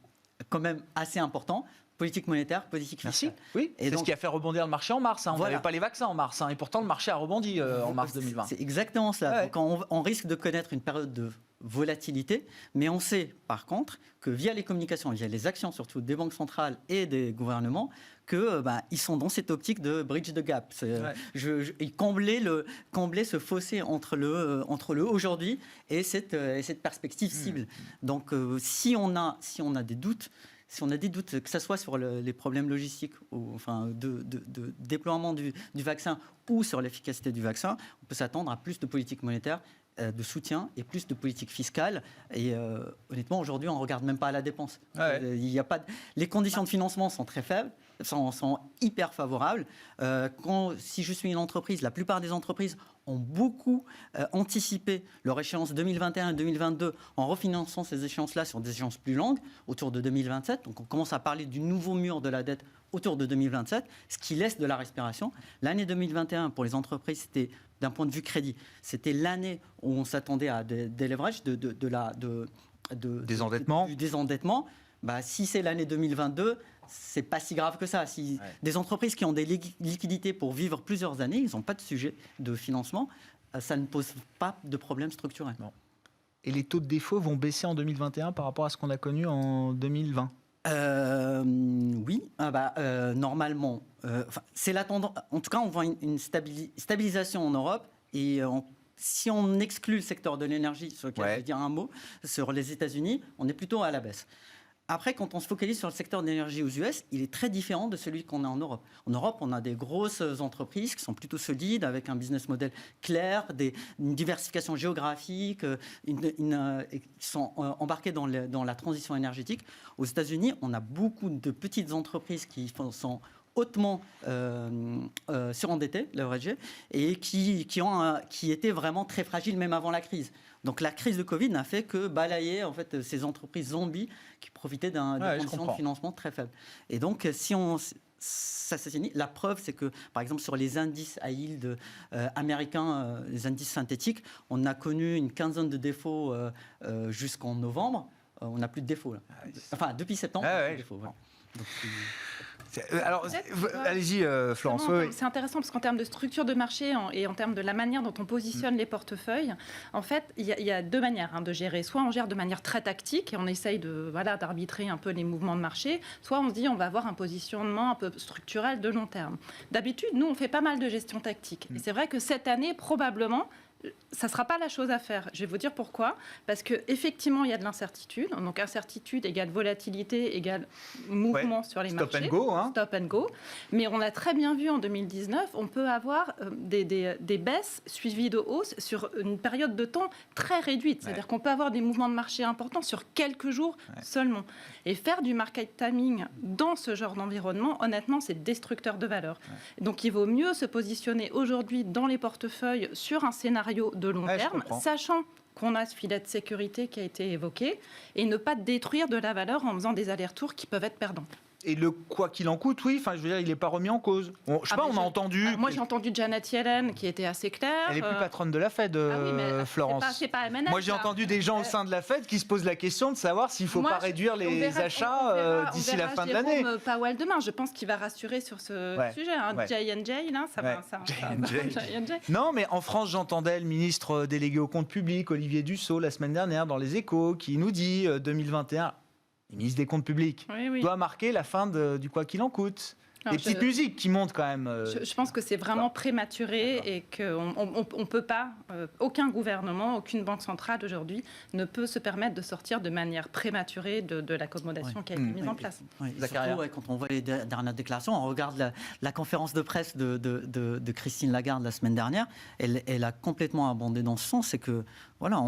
quand même assez importants. Politique monétaire, politique fiscale. Merci. Oui, et c'est ce qui a fait rebondir le marché en mars. On n'avait pas les vaccins en mars. Et pourtant, le marché a rebondi en mars 2020. C'est exactement ça. Ouais. Donc, on risque de connaître une période de volatilité. Mais on sait, par contre, que via les communications, via les actions surtout des banques centrales et des gouvernements, qu'ils sont dans cette optique de bridge the gap. Et combler ce fossé entre le aujourd'hui et cette perspective cible. Donc, si on a des doutes, que ce soit sur les problèmes logistiques, de déploiement du vaccin ou sur l'efficacité du vaccin, on peut s'attendre à plus de politique monétaire, de soutien et plus de politique fiscale. Et honnêtement, aujourd'hui, on ne regarde même pas à la dépense. Ouais. Les conditions de financement sont très faibles, sont hyper favorables. Si je suis une entreprise, la plupart des entreprises ont beaucoup anticipé leur échéance 2021 et 2022 en refinançant ces échéances-là sur des échéances plus longues, autour de 2027. Donc on commence à parler du nouveau mur de la dette autour de 2027, ce qui laisse de la respiration. L'année 2021, pour les entreprises, c'était, d'un point de vue crédit, c'était l'année où on s'attendait à des leverages, du désendettement. Si c'est l'année 2022, c'est pas si grave que ça. Des entreprises qui ont des liquidités pour vivre plusieurs années, ils n'ont pas de sujet de financement, ça ne pose pas de problème structurel. Et les taux de défaut vont baisser en 2021 par rapport à ce qu'on a connu en 2020 ? Oui, normalement, c'est la tendance. En tout cas, on voit une stabilisation en Europe et si on exclut le secteur de l'énergie, sur lequel je vais dire un mot, sur les États-Unis, on est plutôt à la baisse. Après, quand on se focalise sur le secteur de l'énergie aux US, il est très différent de celui qu'on a en Europe. En Europe, on a des grosses entreprises qui sont plutôt solides, avec un business model clair, une diversification géographique, qui sont embarquées dans la transition énergétique. Aux États-Unis, on a beaucoup de petites entreprises qui sont hautement surendettées, leveragées, et qui étaient vraiment très fragiles même avant la crise. Donc la crise de Covid n'a fait que balayer en fait ces entreprises zombies qui profitaient des conditions de financement très faibles. Et donc ça s'assainit. La preuve, c'est que par exemple sur les indices à yield américains, les indices synthétiques, on a connu une quinzaine de défauts jusqu'en novembre. On n'a plus de défauts là. Enfin depuis septembre, on n'a plus de défauts. Donc, alors, allez-y, Florence. C'est intéressant parce qu'en termes de structure de marché et en termes de la manière dont on positionne les portefeuilles, en fait, il y a deux manières de gérer. Soit on gère de manière très tactique et on essaye d'arbitrer un peu les mouvements de marché, soit on se dit on va avoir un positionnement un peu structurel de long terme. D'habitude, nous, on fait pas mal de gestion tactique. Et c'est vrai que cette année, probablement, ça ne sera pas la chose à faire. Je vais vous dire pourquoi. Parce qu'effectivement, il y a de l'incertitude. Donc, incertitude égale volatilité, égale mouvement sur les marchés. Stop and go. Stop and go. Mais on l'a très bien vu en 2019, on peut avoir des baisses suivies de hausses sur une période de temps très réduite. C'est-à-dire qu'on peut avoir des mouvements de marché importants sur quelques jours seulement. Et faire du market timing dans ce genre d'environnement, honnêtement, c'est destructeur de valeur. Donc, il vaut mieux se positionner aujourd'hui dans les portefeuilles sur un scénario de long terme, sachant qu'on a ce filet de sécurité qui a été évoqué, et ne pas détruire de la valeur en faisant des allers-retours qui peuvent être perdants. Et le quoi qu'il en coûte, oui, je veux dire, il n'est pas remis en cause. Je sais pas, on a entendu... moi, j'ai entendu Janet Yellen qui était assez claire. Elle n'est plus patronne de la Fed, Florence. C'est pas MNF, moi, j'ai entendu des gens au sein de la Fed qui se posent la question de savoir s'il ne faut pas réduire les achats d'ici la fin de l'année. On verra Powell demain. Je pense qu'il va rassurer sur ce sujet. J&J, là, ça va. J&J. Non, mais en France, j'entendais le ministre délégué au compte public, Olivier Dussopt, la semaine dernière, dans Les Échos, qui nous dit 2021... Le ministre des Comptes publics doit marquer la fin du quoi qu'il en coûte. Des petites musiques qui montent quand même. Je pense que c'est vraiment prématuré et qu'on ne peut pas, aucun gouvernement, aucune banque centrale aujourd'hui ne peut se permettre de sortir de manière prématurée de l'accommodation qui a été mise en place. Surtout, quand on voit les dernières déclarations, on regarde la conférence de presse de Christine Lagarde la semaine dernière, elle a complètement abondé dans ce sens, c'est que voilà,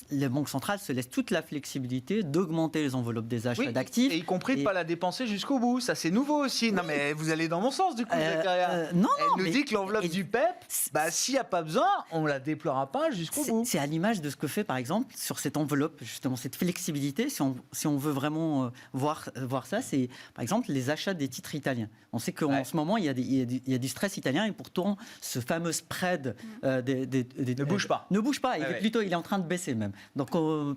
les banques centrales se laissent toute la flexibilité d'augmenter les enveloppes des achats d'actifs. Et y compris de ne pas la dépenser jusqu'au bout. Ça, c'est nouveau aussi. Non, mais vous allez dans mon sens, du coup, Zakaria. Elle nous dit que l'enveloppe du PEP, s'il n'y a pas besoin, on ne la déploiera pas jusqu'au bout. C'est à l'image de ce que fait, par exemple, sur cette enveloppe, justement, cette flexibilité. Si on veut vraiment voir ça, c'est, par exemple, les achats des titres italiens. On sait qu'en ce moment, il y a du stress italien et pourtant, ce fameux spread ne bouge pas. Ne bouge pas. Plutôt, il est en train de baisser même. Donc,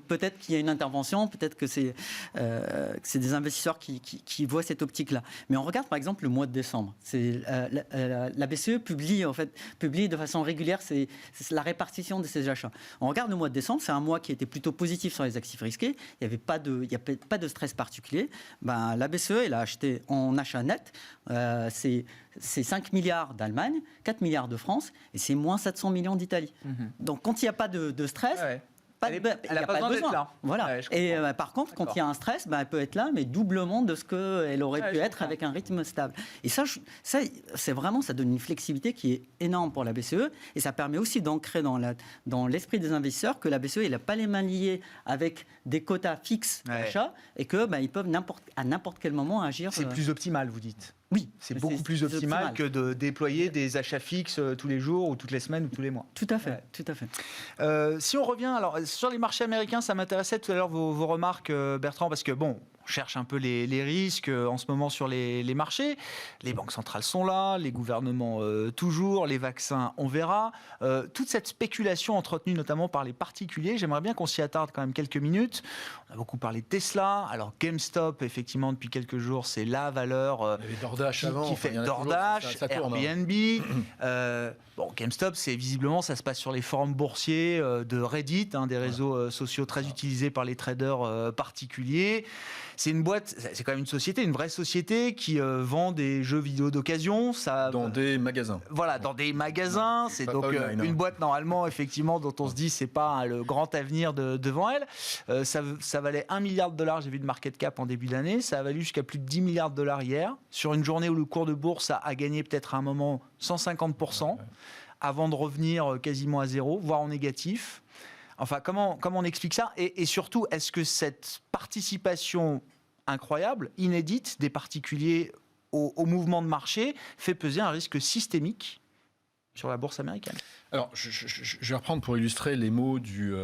peut-être qu'il y a une intervention, peut-être que c'est des investisseurs qui voient cette optique-là. Mais on regarde, par exemple, le mois de décembre. La BCE publie de façon régulière c'est la répartition de ses achats. On regarde le mois de décembre, c'est un mois qui était plutôt positif sur les actifs risqués. Il n'y avait pas de stress particulier. La BCE, elle a acheté en achat net, c'est 5 milliards d'Allemagne, 4 milliards de France, et c'est moins 700 millions d'Italie. Donc, quand il n'y a pas de stress... Elle n'a pas besoin d'être là. Voilà. Et par contre, quand il y a un stress, elle peut être là, mais doublement de ce qu'elle aurait pu être avec un rythme stable. Et ça, c'est vraiment, ça donne une flexibilité qui est énorme pour la BCE, et ça permet aussi d'ancrer dans l'esprit des investisseurs que la BCE, elle n'a pas les mains liées avec des quotas fixes d'achat, et que ils peuvent à n'importe quel moment agir. C'est plus optimal, vous dites. Oui, c'est beaucoup plus optimal que de déployer des achats fixes tous les jours ou toutes les semaines ou tous les mois. Tout à fait, tout à fait. Si on revient alors sur les marchés américains, ça m'intéressait tout à l'heure vos remarques, Bertrand, parce que on cherche un peu les risques en ce moment sur les marchés. Les banques centrales sont là, les gouvernements toujours, les vaccins, on verra. Toute cette spéculation entretenue notamment par les particuliers, j'aimerais bien qu'on s'y attarde quand même quelques minutes. On a beaucoup parlé de Tesla. Alors GameStop, effectivement, depuis quelques jours, c'est la valeur qui fait DoorDash, Airbnb. GameStop, c'est visiblement, ça se passe sur les forums boursiers de Reddit, des réseaux sociaux très utilisés par les traders particuliers. c'est une boîte, c'est quand même une société, une vraie société qui vend des jeux vidéo d'occasion. Dans des magasins. Voilà, dans des magasins. C'est donc une boîte normalement, effectivement, dont on se dit c'est pas le grand avenir devant elle. Ça valait $1 milliard, j'ai vu de market cap en début d'année. Ça a valu jusqu'à plus de $10 milliards hier. Sur une journée où le cours de bourse a gagné peut-être à un moment 150%, avant de revenir quasiment à zéro, voire en négatif. Enfin, comment on explique ça ? Et surtout, est-ce que cette participation incroyable, inédite des particuliers au mouvement de marché fait peser un risque systémique sur la bourse américaine ? Alors, je vais reprendre pour illustrer les mots du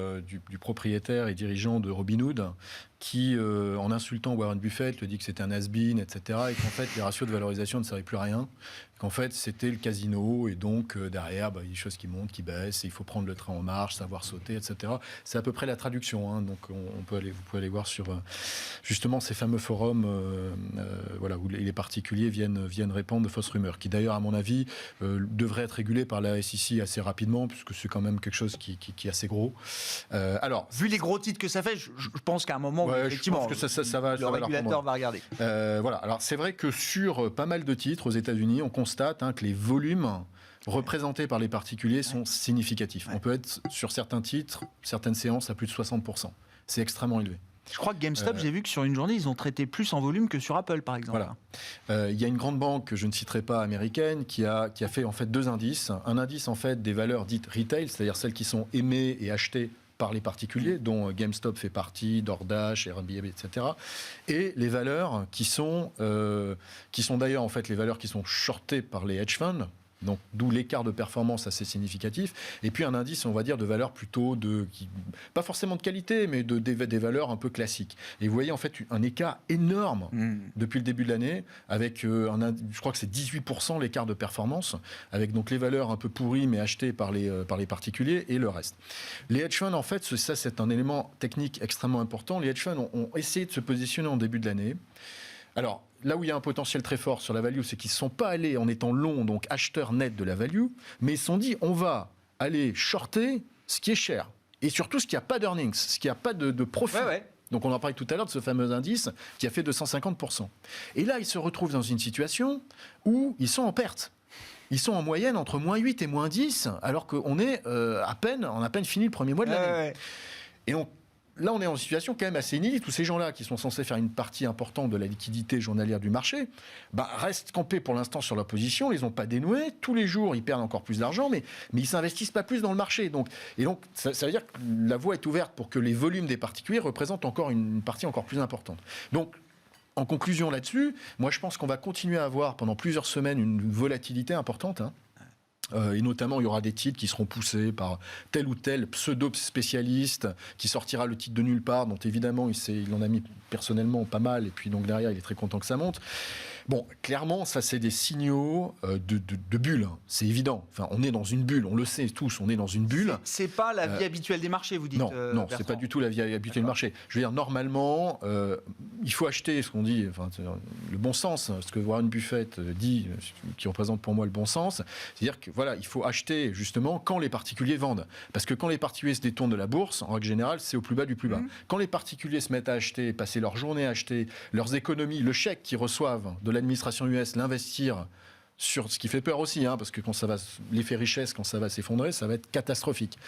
propriétaire et dirigeant de Robinhood, qui, en insultant Warren Buffett, lui dit que c'était un has-been, etc., et qu'en fait, les ratios de valorisation ne servaient plus à rien, qu'en fait, c'était le casino, et donc, derrière, il y a des choses qui montent, qui baissent, et il faut prendre le train en marche, savoir sauter, etc. C'est à peu près la traduction, hein, donc vous pouvez aller voir sur, justement, ces fameux forums où les particuliers viennent répandre de fausses rumeurs, qui d'ailleurs, à mon avis, devraient être régulées par la SEC assez rapidement, puisque c'est quand même quelque chose qui est assez gros. Alors, vu les gros titres que ça fait, je pense qu'à un moment, effectivement, je pense que ça va, le régulateur va regarder. Voilà. Alors, c'est vrai que sur pas mal de titres aux États-Unis, on constate que les volumes représentés par les particuliers sont significatifs. On peut être sur certains titres, certaines séances à plus de 60%. C'est extrêmement élevé. Je crois que GameStop, j'ai vu que sur une journée, ils ont traité plus en volume que sur Apple, par exemple. Voilà. Il y a une grande banque que je ne citerai pas, américaine, qui a fait en fait 2 indices. Un indice en fait des valeurs dites retail, c'est-à-dire celles qui sont aimées et achetées par les particuliers, dont GameStop fait partie, DoorDash, Airbnb, etc. Et les valeurs qui sont d'ailleurs en fait les valeurs qui sont shortées par les hedge funds. Donc, d'où l'écart de performance assez significatif. Et puis un indice, on va dire, de valeurs plutôt pas forcément de qualité, mais des valeurs un peu classiques. Et vous voyez en fait un écart énorme depuis le début de l'année, avec je crois que c'est 18% l'écart de performance, avec donc les valeurs un peu pourries mais achetées par les particuliers et le reste. Les hedge funds, en fait, ça c'est un élément technique extrêmement important. Les hedge funds ont essayé de se positionner en début de l'année. Alors, là où il y a un potentiel très fort sur la value, c'est qu'ils ne sont pas allés en étant longs, donc acheteurs nets de la value, mais ils se sont dit, on va aller shorter ce qui est cher. Et surtout, ce qui n'a pas d'earnings, ce qui n'a pas de profit. Donc, on en parlait tout à l'heure de ce fameux indice qui a fait 250%. Et là, ils se retrouvent dans une situation où ils sont en perte. Ils sont en moyenne entre -8 et -10, alors qu'on est à peine fini le premier mois de l'année. Et donc, là, on est en situation quand même assez inédite. Tous ces gens-là qui sont censés faire une partie importante de la liquidité journalière du marché, restent campés pour l'instant sur leur position. Ils les ont pas dénoués. Tous les jours, ils perdent encore plus d'argent, mais ils s'investissent pas plus dans le marché. Donc, ça veut dire que la voie est ouverte pour que les volumes des particuliers représentent encore une partie encore plus importante. Donc, en conclusion là-dessus, moi, je pense qu'on va continuer à avoir pendant plusieurs semaines une volatilité importante. Et notamment, il y aura des titres qui seront poussés par tel ou tel pseudo-spécialiste qui sortira le titre de nulle part, dont évidemment, il en a mis personnellement pas mal, et puis donc derrière, il est très content que ça monte. Bon, clairement, ça, c'est des signaux de bulle. C'est évident. Enfin, on est dans une bulle. On le sait tous, on est dans une bulle. C'est pas la vie habituelle des marchés, vous dites. Non, c'est pas du tout la vie habituelle du marché. Je veux dire, normalement, il faut acheter ce qu'on dit, le bon sens, ce que Warren Buffett dit, qui représente pour moi le bon sens. C'est-à-dire que il faut acheter justement quand les particuliers vendent. Parce que quand les particuliers se détournent de la bourse, en règle générale, c'est au plus bas du plus bas. Quand les particuliers se mettent à acheter, passer leur journée à acheter, leurs économies, le chèque qu'ils reçoivent de l'administration US, l'investir sur ce qui fait peur aussi, parce que quand ça va, l'effet richesse, quand ça va s'effondrer, ça va être catastrophique.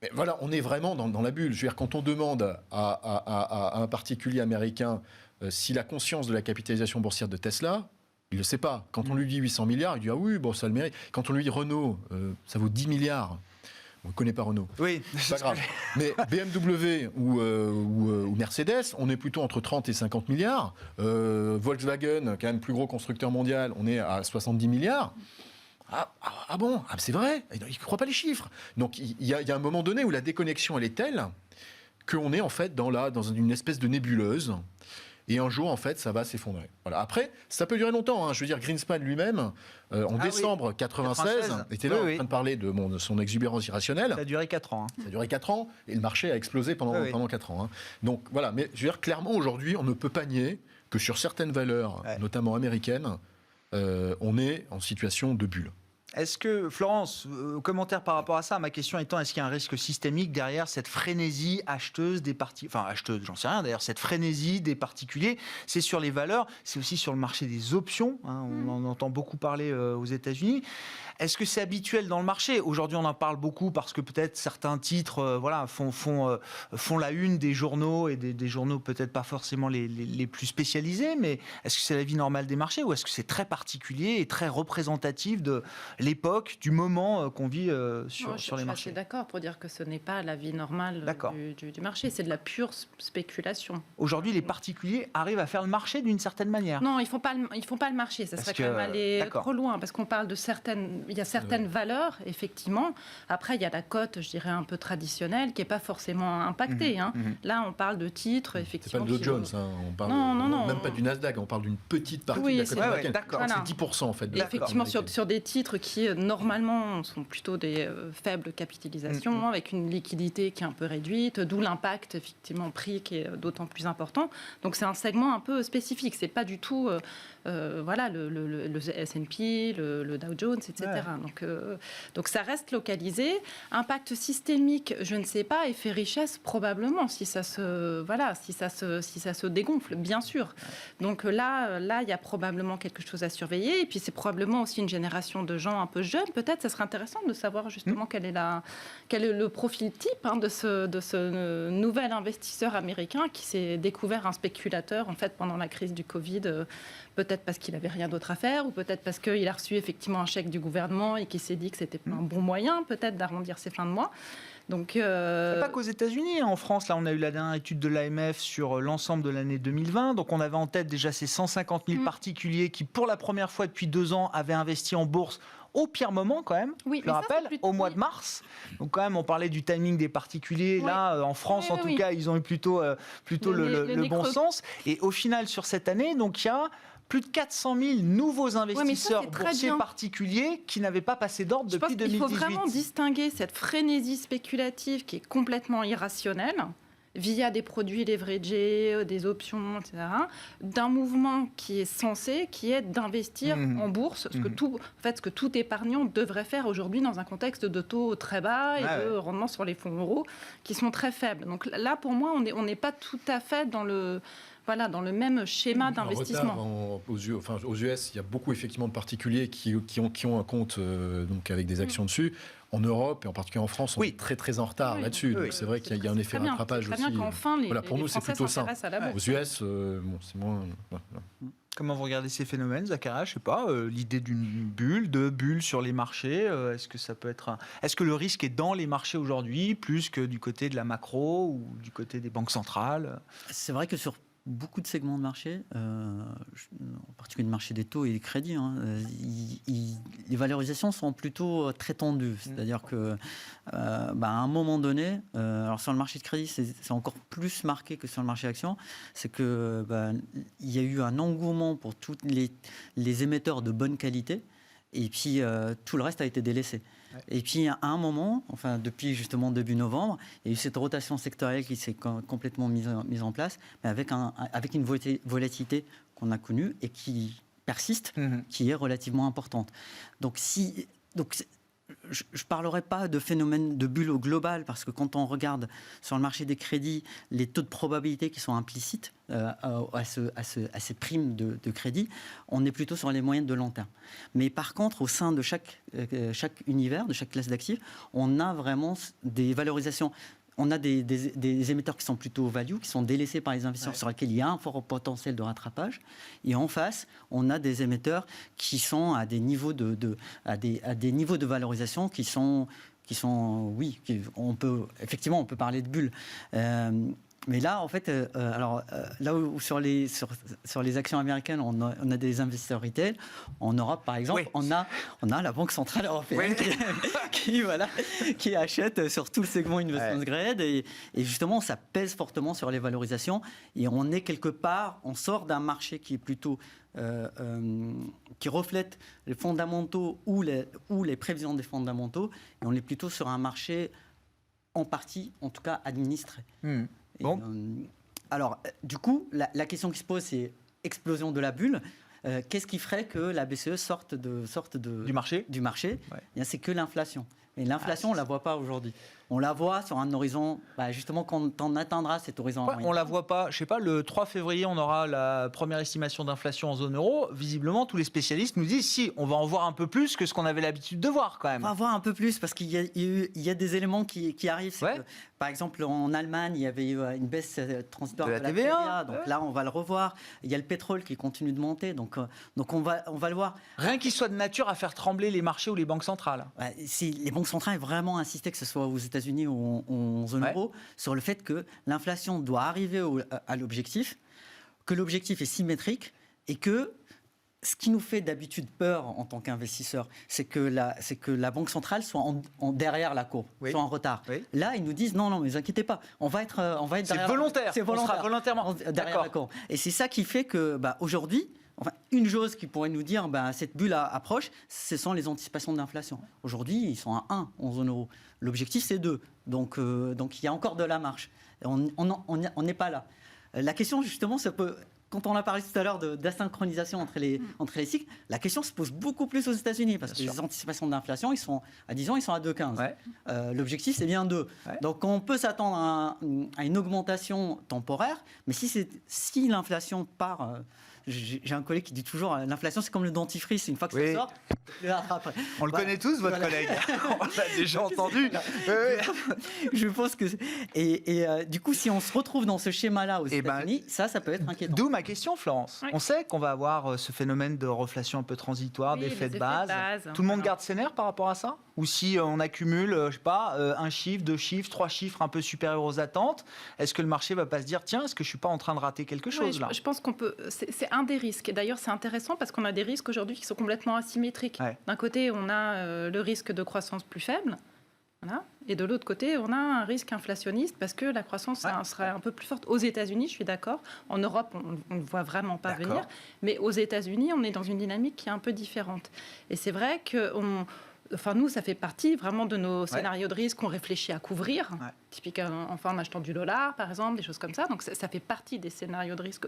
Mais voilà, on est vraiment dans la bulle. Je veux dire, quand on demande à un particulier américain s'il a conscience de la capitalisation boursière de Tesla, il ne le sait pas. Quand on lui dit 800 milliards, il dit « Ah oui, bon, ça le mérite ». Quand on lui dit « Renault, ça vaut 10 milliards », on ne connaît pas Renault. Oui. C'est pas grave. Mais BMW ou Mercedes, on est plutôt entre 30 et 50 milliards. Volkswagen, quand même plus gros constructeur mondial, on est à 70 milliards. Ah bon, c'est vrai. Il ne croit pas les chiffres. Donc il y a un moment donné où la déconnexion, elle est telle qu'on est en fait dans une espèce de nébuleuse. Et un jour, en fait, ça va s'effondrer. Voilà. Après, ça peut durer longtemps. Je veux dire, Greenspan lui-même, en décembre 96, était là en train de parler de son exubérance irrationnelle. Ça a duré 4 ans. Ça a duré 4 ans, et le marché a explosé pendant 4 ans. Donc voilà, mais je veux dire, clairement, aujourd'hui, on ne peut pas nier que sur certaines valeurs, notamment américaines, on est en situation de bulle. Est-ce que, Florence, commentaire par rapport à ça, ma question étant, est-ce qu'il y a un risque systémique derrière cette frénésie acheteuse des particuliers, enfin acheteuse, j'en sais rien d'ailleurs, cette frénésie des particuliers, c'est sur les valeurs, c'est aussi sur le marché des options, hein, on en entend beaucoup parler aux États-Unis. Est-ce que c'est habituel dans le marché? Aujourd'hui, on en parle beaucoup parce que peut-être certains titres font la une des journaux et des journaux peut-être pas forcément les plus spécialisés, mais est-ce que c'est la vie normale des marchés ou est-ce que c'est très particulier et très représentatif de l'époque, du moment qu'on vit sur les marchés? Je suis d'accord pour dire que ce n'est pas la vie normale du marché, c'est de la pure spéculation. Aujourd'hui, les particuliers arrivent à faire le marché d'une certaine manière? Non, ils font pas le marché, ça serait quand même aller trop loin, parce qu'on parle de il y a certaines valeurs, effectivement. Après, il y a la cote, je dirais, un peu traditionnelle, qui n'est pas forcément impactée. Là, on parle de titres, effectivement. C'est pas le Dow Jones, on parle non, même pas du Nasdaq, on parle d'une petite partie de la cote américaine. C'est 10% en fait. Effectivement, sur des titres qui, normalement, sont plutôt des faibles capitalisations, avec une liquidité qui est un peu réduite, d'où l'impact, effectivement, prix qui est d'autant plus important. Donc, c'est un segment un peu spécifique. C'est pas du tout... le S&P, le Dow Jones, etc. Donc ça reste localisé. Impact systémique, je ne sais pas. Effet richesse, probablement, si ça se dégonfle, bien sûr. Donc là, il y a probablement quelque chose à surveiller. Et puis c'est probablement aussi une génération de gens un peu jeunes. Peut-être, ça serait intéressant de savoir justement quel est le profil type de ce nouvel investisseur américain qui s'est découvert un spéculateur en fait pendant la crise du Covid. Peut-être parce qu'il n'avait rien d'autre à faire, ou peut-être parce qu'il a reçu effectivement un chèque du gouvernement et qu'il s'est dit que c'était un bon moyen, peut-être, d'arrondir ses fins de mois. Donc, pas qu'aux États-Unis. En France, là, on a eu la dernière étude de l'AMF sur l'ensemble de l'année 2020. Donc, on avait en tête déjà ces 150 000 particuliers qui, pour la première fois depuis 2 ans, avaient investi en bourse au pire moment quand même, je le rappelle, au mois de mars. Donc quand même, on parlait du timing des particuliers. Là, en France, en tout cas, ils ont eu plutôt le bon sens. Et au final, sur cette année, donc il y a plus de 400 000 nouveaux investisseurs boursiers particuliers qui n'avaient pas passé d'ordre depuis 2018. Il faut vraiment distinguer cette frénésie spéculative qui est complètement irrationnelle, via des produits leveragés, des options, etc., d'un mouvement qui est censé, qui est d'investir en bourse, ce que tout épargnant devrait faire aujourd'hui dans un contexte de taux très bas et de rendement sur les fonds euros qui sont très faibles. Donc là, pour moi, on n'est pas tout à fait dans le même schéma d'investissement. Aux US, il y a beaucoup effectivement de particuliers qui ont un compte donc avec des actions dessus. En Europe et en particulier en France, on est très très en retard là-dessus. Donc c'est vrai qu'il y a un effet rattrapage aussi. Pour nous, c'est plutôt ça. Aux US, c'est moins. Comment vous regardez ces phénomènes, Zakaria? Je sais pas, l'idée d'une bulle sur les marchés, est-ce que ça peut être est-ce que le risque est dans les marchés aujourd'hui plus que du côté de la macro ou du côté des banques centrales? C'est vrai que sur beaucoup de segments de marché, en particulier le marché des taux et des crédits, les valorisations sont plutôt très tendues. C'est-à-dire que, à un moment donné, alors sur le marché de crédit, c'est encore plus marqué que sur le marché actions, c'est que il y a eu un engouement pour tous les émetteurs de bonne qualité, et puis tout le reste a été délaissé. Et puis, à un moment, depuis justement début novembre, il y a eu cette rotation sectorielle qui s'est complètement mise en place, mais avec une volatilité qu'on a connue et qui persiste, qui est relativement importante. Donc, je ne parlerai pas de phénomène de bulle au global, parce que quand on regarde sur le marché des crédits les taux de probabilité qui sont implicites à ces primes de crédit, on est plutôt sur les moyennes de long terme. Mais par contre, au sein de chaque univers, de chaque classe d'actifs, on a vraiment des valorisations. On a des émetteurs qui sont plutôt value, qui sont délaissés par les investisseurs, sur lesquels il y a un fort potentiel de rattrapage. Et en face, on a des émetteurs qui sont à des niveaux de valorisation qui sont on peut parler de bulles. Mais là, en fait, là où sur les actions américaines, on a des investisseurs retail. En Europe, par exemple, on a la Banque Centrale Européenne qui achète sur tout le segment investment grade. Et justement, ça pèse fortement sur les valorisations. Et on est quelque part, on sort d'un marché qui est plutôt qui reflète les fondamentaux ou les prévisions des fondamentaux. Et on est plutôt sur un marché en partie, en tout cas, administré. Bon. Alors, du coup, la question qui se pose, c'est explosion de la bulle. qu'est-ce qui ferait que la BCE sorte Du marché. Ouais. Eh bien, c'est que l'inflation. Et l'inflation, on ne la voit pas aujourd'hui. On la voit sur un horizon, justement, quand on atteindra cet horizon. On ne la voit pas. Je ne sais pas, le 3 février, on aura la première estimation d'inflation en zone euro. Visiblement, tous les spécialistes nous disent si, on va en voir un peu plus que ce qu'on avait l'habitude de voir quand même. On va voir un peu plus parce qu'il y a des éléments qui arrivent. Ouais. Par exemple, en Allemagne, il y avait eu une baisse transitoire de la TVA. Donc là, on va le revoir. Il y a le pétrole qui continue de monter. Donc on va le voir. Rien qui soit de nature à faire trembler les marchés ou les banques centrales. Si les banques centrales ont vraiment insisté, que ce soit aux États-Unis ou en zone euro, sur le fait que l'inflation doit arriver à l'objectif, que l'objectif est symétrique et que ce qui nous fait d'habitude peur en tant qu'investisseur, c'est que la Banque centrale soit derrière la courbe, soit en retard. Oui. Là, ils nous disent non, mais ne vous inquiétez pas, on va être derrière. C'est volontaire. On sera volontairement derrière la courbe. Et c'est ça qui fait que aujourd'hui, une chose qui pourrait nous dire cette bulle approche, ce sont les anticipations d'inflation. Aujourd'hui, ils sont à 1 en zone euro. L'objectif, c'est 2. Donc il y a encore de la marge. On n'est pas là. La question, justement, ça peut... Quand on a parlé tout à l'heure d'asynchronisation entre les cycles, la question se pose beaucoup plus aux États-Unis parce que les anticipations d'inflation, ils sont à 10 ans, ils sont à 2,15. Ouais. L'objectif, c'est bien 2. Ouais. Donc, on peut s'attendre à une augmentation temporaire, mais si l'inflation part... J'ai un collègue qui dit toujours l'inflation, c'est comme le dentifrice. Une fois que ça sort, après. On le connaît tous, votre collègue. On l'a déjà entendu. Je pense que... Et du coup, si on se retrouve dans ce schéma-là aux États-Unis, ça peut être inquiétant. D'où ma question, Florence. Oui. On sait qu'on va avoir ce phénomène de reflation un peu transitoire, d'effet de base. Tout le monde garde ses nerfs par rapport à ça? Ou si on accumule, je sais pas, un chiffre, 2 chiffres, 3 chiffres un peu supérieurs aux attentes, est-ce que le marché va pas se dire, tiens, est-ce que je suis pas en train de rater quelque chose là? Je pense qu'on peut... C'est un des risques. Et d'ailleurs, c'est intéressant parce qu'on a des risques aujourd'hui qui sont complètement asymétriques. Ouais. D'un côté, on a le risque de croissance plus faible. Voilà. Et de l'autre côté, on a un risque inflationniste parce que la croissance serait un peu plus forte. Aux États-Unis, je suis d'accord. En Europe, on ne voit vraiment pas venir. Mais aux États-Unis, on est dans une dynamique qui est un peu différente. Et c'est vrai que... nous, ça fait partie vraiment de nos scénarios de risque qu'on réfléchit à couvrir. Ouais. Typiquement, en achetant du dollar, par exemple, des choses comme ça. Donc, ça fait partie des scénarios de risque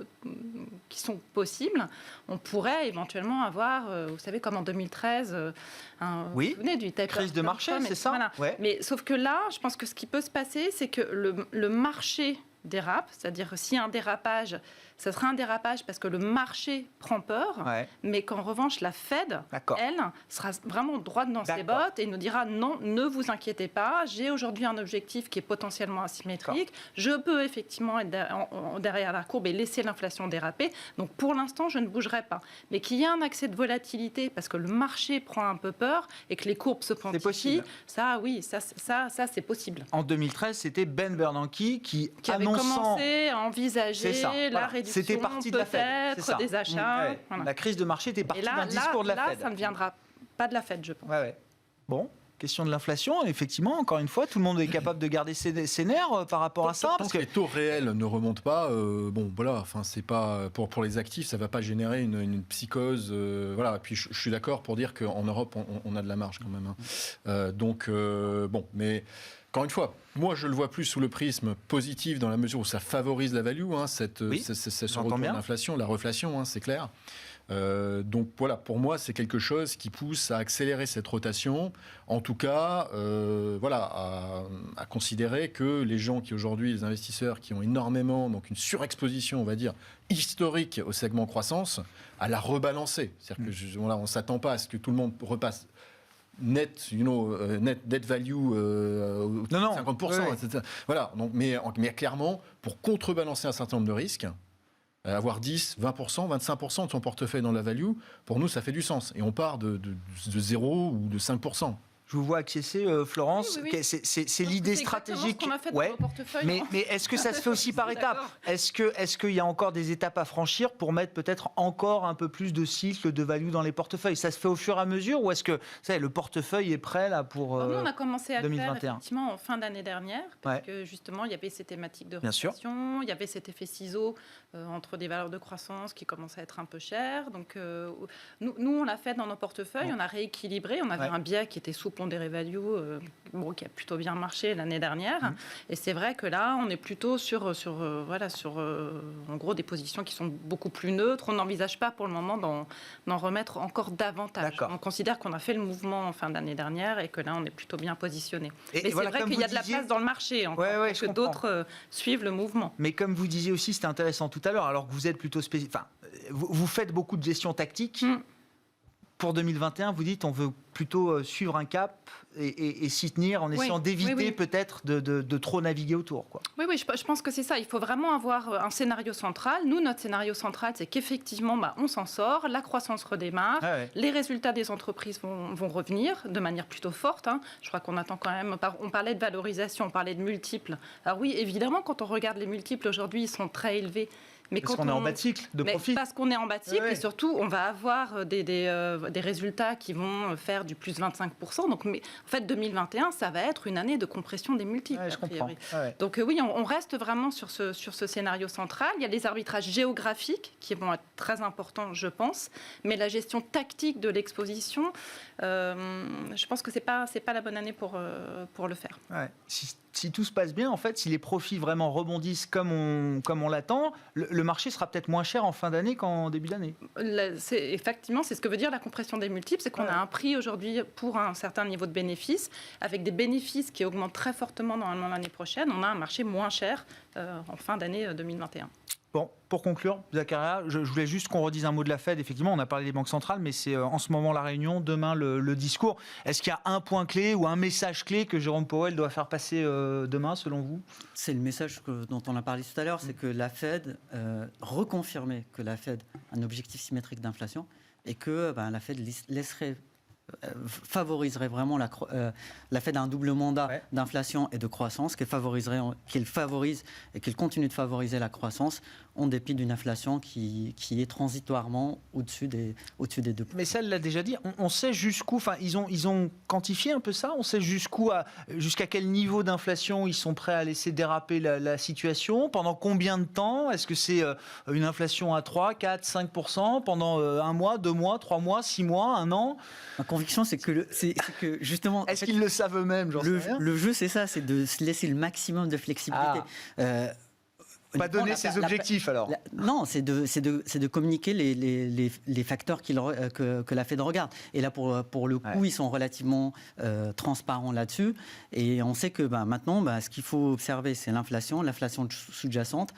qui sont possibles. On pourrait éventuellement avoir, vous savez, comme en 2013, vous venez du crise de marché, c'est ça. Voilà. Ouais. Mais sauf que là, je pense que ce qui peut se passer, c'est que le marché dérape, c'est-à-dire que s'il y a un dérapage, ça sera un dérapage parce que le marché prend peur, mais qu'en revanche, la Fed, elle, sera vraiment droite dans ses bottes et nous dira non, ne vous inquiétez pas, j'ai aujourd'hui un objectif qui est potentiellement asymétrique, je peux effectivement être derrière la courbe et laisser l'inflation déraper, donc pour l'instant, je ne bougerai pas. Mais qu'il y ait un accès de volatilité parce que le marché prend un peu peur et que les courbes se pontifient, ça, c'est possible. En 2013, c'était Ben Bernanke qui avait commencé à envisager la réduction. C'était parti de la Fed, c'est des achats. Voilà. La crise de marché était partie d'un discours de la Fed. Là, ça ne viendra pas de la Fed, je pense. Bon, question de l'inflation, effectivement, encore une fois, tout le monde est capable de garder ses nerfs par rapport à ça. Parce que les taux réels ne remontent pas. C'est pas pour les actifs, ça va pas générer une psychose. Et puis je suis d'accord pour dire qu'en Europe, on a de la marge quand même. Mais encore une fois, moi je le vois plus sous le prisme positif dans la mesure où ça favorise la value, ce retour d'inflation, la reflation, c'est clair. Pour moi, c'est quelque chose qui pousse à accélérer cette rotation. En tout cas, à considérer que les gens qui aujourd'hui, les investisseurs qui ont énormément, donc une surexposition, on va dire, historique au segment croissance, à la rebalancer. C'est-à-dire que on ne s'attend pas à ce que tout le monde repasse net debt value 50%, etc. Voilà. Donc, mais clairement, pour contrebalancer un certain nombre de risques, avoir 10, 20%, 25% de son portefeuille dans la value, pour nous, ça fait du sens. Et on part de 0 ou de 5%. Je vous vois acquiescer, Florence. Oui. C'est l'idée stratégique. C'est exactement ce qu'on a fait dans nos portefeuilles. Mais est-ce que ça se fait aussi par étapes? Est-ce qu'il y a encore des étapes à franchir pour mettre peut-être encore un peu plus de cycle de value dans les portefeuilles? Ça se fait au fur et à mesure ou est-ce que le portefeuille est prêt là pour 2021? Nous, on a commencé à le faire effectivement en fin d'année dernière parce que justement, il y avait ces thématiques de rotation, il y avait cet effet ciseau entre des valeurs de croissance qui commençaient à être un peu chères. Donc, nous, on l'a fait dans nos portefeuilles, on a rééquilibré, on avait un biais qui était sous Pondéré Value, qui a plutôt bien marché l'année dernière. Et c'est vrai que là, on est plutôt sur en gros des positions qui sont beaucoup plus neutres. On n'envisage pas pour le moment d'en remettre encore davantage. On considère qu'on a fait le mouvement en fin d'année dernière et que là, on est plutôt bien positionné. Mais c'est vrai qu'il y a de la place dans le marché encore, pour que d'autres suivent le mouvement. Mais comme vous disiez aussi, c'était intéressant tout à l'heure, alors que vous êtes plutôt vous faites beaucoup de gestion tactique. Pour 2021, vous dites on veut plutôt suivre un cap et s'y tenir en essayant d'éviter peut-être de trop naviguer autour, quoi. Oui, je pense que c'est ça. Il faut vraiment avoir un scénario central. Nous, notre scénario central, c'est qu'effectivement, on s'en sort, la croissance redémarre, les résultats des entreprises vont revenir de manière plutôt forte. Je crois qu'on attend quand même... On parlait de valorisation, on parlait de multiples. Alors oui, évidemment, quand on regarde les multiples aujourd'hui, ils sont très élevés. Mais parce qu'on est en bas de cycle de profit. Parce qu'on est en bas de cycle et surtout, on va avoir des résultats qui vont faire du plus 25%. Donc, en fait, 2021, ça va être une année de compression des multiples. Je comprends. Donc oui, on reste vraiment sur ce scénario central. Il y a les arbitrages géographiques qui vont être très importants, je pense. Mais la gestion tactique de l'exposition, je pense que c'est pas la bonne année pour le faire. Si tout se passe bien, en fait, si les profits vraiment rebondissent comme on l'attend, le marché sera peut-être moins cher en fin d'année qu'en début d'année. Effectivement, c'est ce que veut dire la compression des multiples, c'est qu'on a un prix aujourd'hui pour un certain niveau de bénéfices, avec des bénéfices qui augmentent très fortement normalement l'année prochaine. On a un marché moins cher en fin d'année 2021. Bon, pour conclure, Zakaria, je voulais juste qu'on redise un mot de la Fed. Effectivement, on a parlé des banques centrales, mais c'est en ce moment la réunion, demain le discours. Est-ce qu'il y a un point clé ou un message clé que Jérôme Powell doit faire passer demain, selon vous ? C'est le message dont on a parlé tout à l'heure, c'est que la Fed, reconfirmer que la Fed a un objectif symétrique d'inflation et que la Fed favoriserait vraiment la Fed a un double mandat d'inflation et de croissance, qu'elle favorise et qu'elle continue de favoriser la croissance en dépit d'une inflation qui est transitoirement au-dessus des 2%. Mais ça, elle l'a déjà dit. On sait jusqu'où, ils ont quantifié un peu ça. On sait jusqu'à quel niveau d'inflation ils sont prêts à laisser déraper la situation. Pendant combien de temps ? Est-ce que c'est une inflation à 3, 4, 5% pendant un mois, 2 mois, 3 mois, 6 mois, 1 an ? Ma conviction, c'est que justement... Est-ce qu'ils le savent eux-mêmes ? Le jeu, c'est ça, c'est de se laisser le maximum de flexibilité. Pas donner ses objectifs, alors. Non, c'est de communiquer les facteurs que la Fed regarde. Et là, pour le coup, ils sont relativement transparents là-dessus. Et on sait que maintenant, ce qu'il faut observer, c'est l'inflation sous-jacente.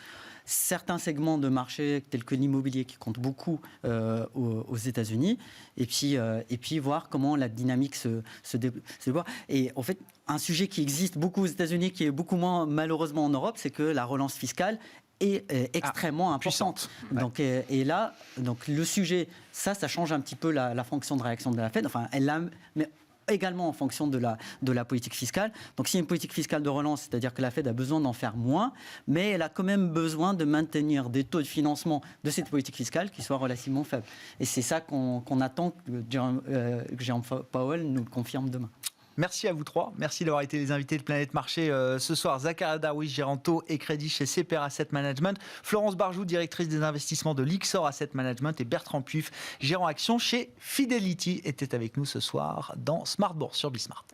Certains segments de marché, tels que l'immobilier, qui comptent beaucoup aux États-Unis, et puis voir comment la dynamique se développe. Et en fait, un sujet qui existe beaucoup aux États-Unis, qui est beaucoup moins malheureusement en Europe, c'est que la relance fiscale est extrêmement importante. Donc, et là, le sujet, ça change un petit peu la fonction de réaction de la Fed. Enfin, mais également en fonction de la politique fiscale. Donc, s'il y a une politique fiscale de relance, c'est-à-dire que la Fed a besoin d'en faire moins, mais elle a quand même besoin de maintenir des taux de financement de cette politique fiscale qui soient relativement faibles. Et c'est ça qu'on attend que Jérôme Powell nous le confirme demain. Merci à vous trois. Merci d'avoir été les invités de Planète Marché ce soir. Zakaria Darwish, gérant taux et crédit chez CPR Asset Management. Florence Barjou, directrice des investissements de Lyxor Asset Management. Et Bertrand Puif, gérant action chez Fidelity, était avec nous ce soir dans Smart Bourse sur Bismart.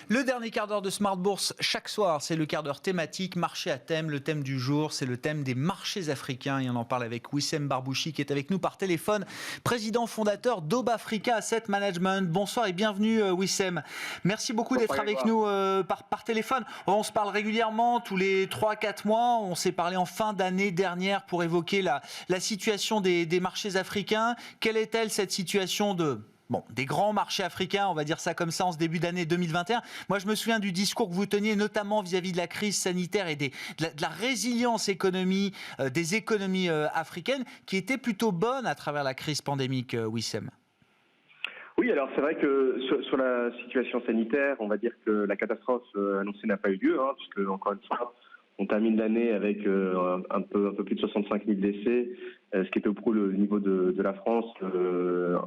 Le dernier quart d'heure de Smart Bourse, chaque soir, c'est le quart d'heure thématique, marché à thème. Le thème du jour, c'est le thème des marchés africains. Et on en parle avec Wissem Barbouchi, qui est avec nous par téléphone, président fondateur d'Obafrica Asset Management. Bonsoir et bienvenue, Wissem. Merci beaucoup d'être avec nous par téléphone. On se parle régulièrement, tous les 3-4 mois. On s'est parlé en fin d'année dernière pour évoquer la situation des marchés africains. Quelle est-elle, cette situation des grands marchés africains, on va dire ça comme ça, en ce début d'année 2021. Moi, je me souviens du discours que vous teniez, notamment vis-à-vis de la crise sanitaire et de la résilience des économies africaines, qui était plutôt bonne à travers la crise pandémique, Wissem. Oui, alors c'est vrai que sur la situation sanitaire, on va dire que la catastrophe annoncée n'a pas eu lieu, puisque, encore une fois, on termine l'année avec un peu plus de 65 000 décès, ce qui était au pro le niveau de la France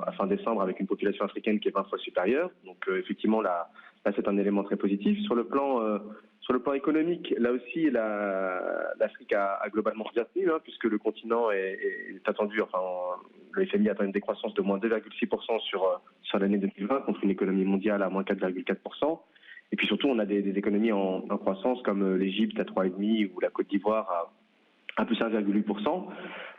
à fin décembre, avec une population africaine qui est 20 fois supérieure. Donc effectivement, là c'est un élément très positif. Sur le plan Sur le plan économique, là aussi, l'Afrique a globalement bien tenu, puisque le continent est attendu, le FMI attend une décroissance de moins 2,6% sur l'année 2020, contre une économie mondiale à moins 4,4%. Et puis surtout, on a des économies en croissance comme l'Égypte à 3,5% ou la Côte d'Ivoire à plus 1,8%.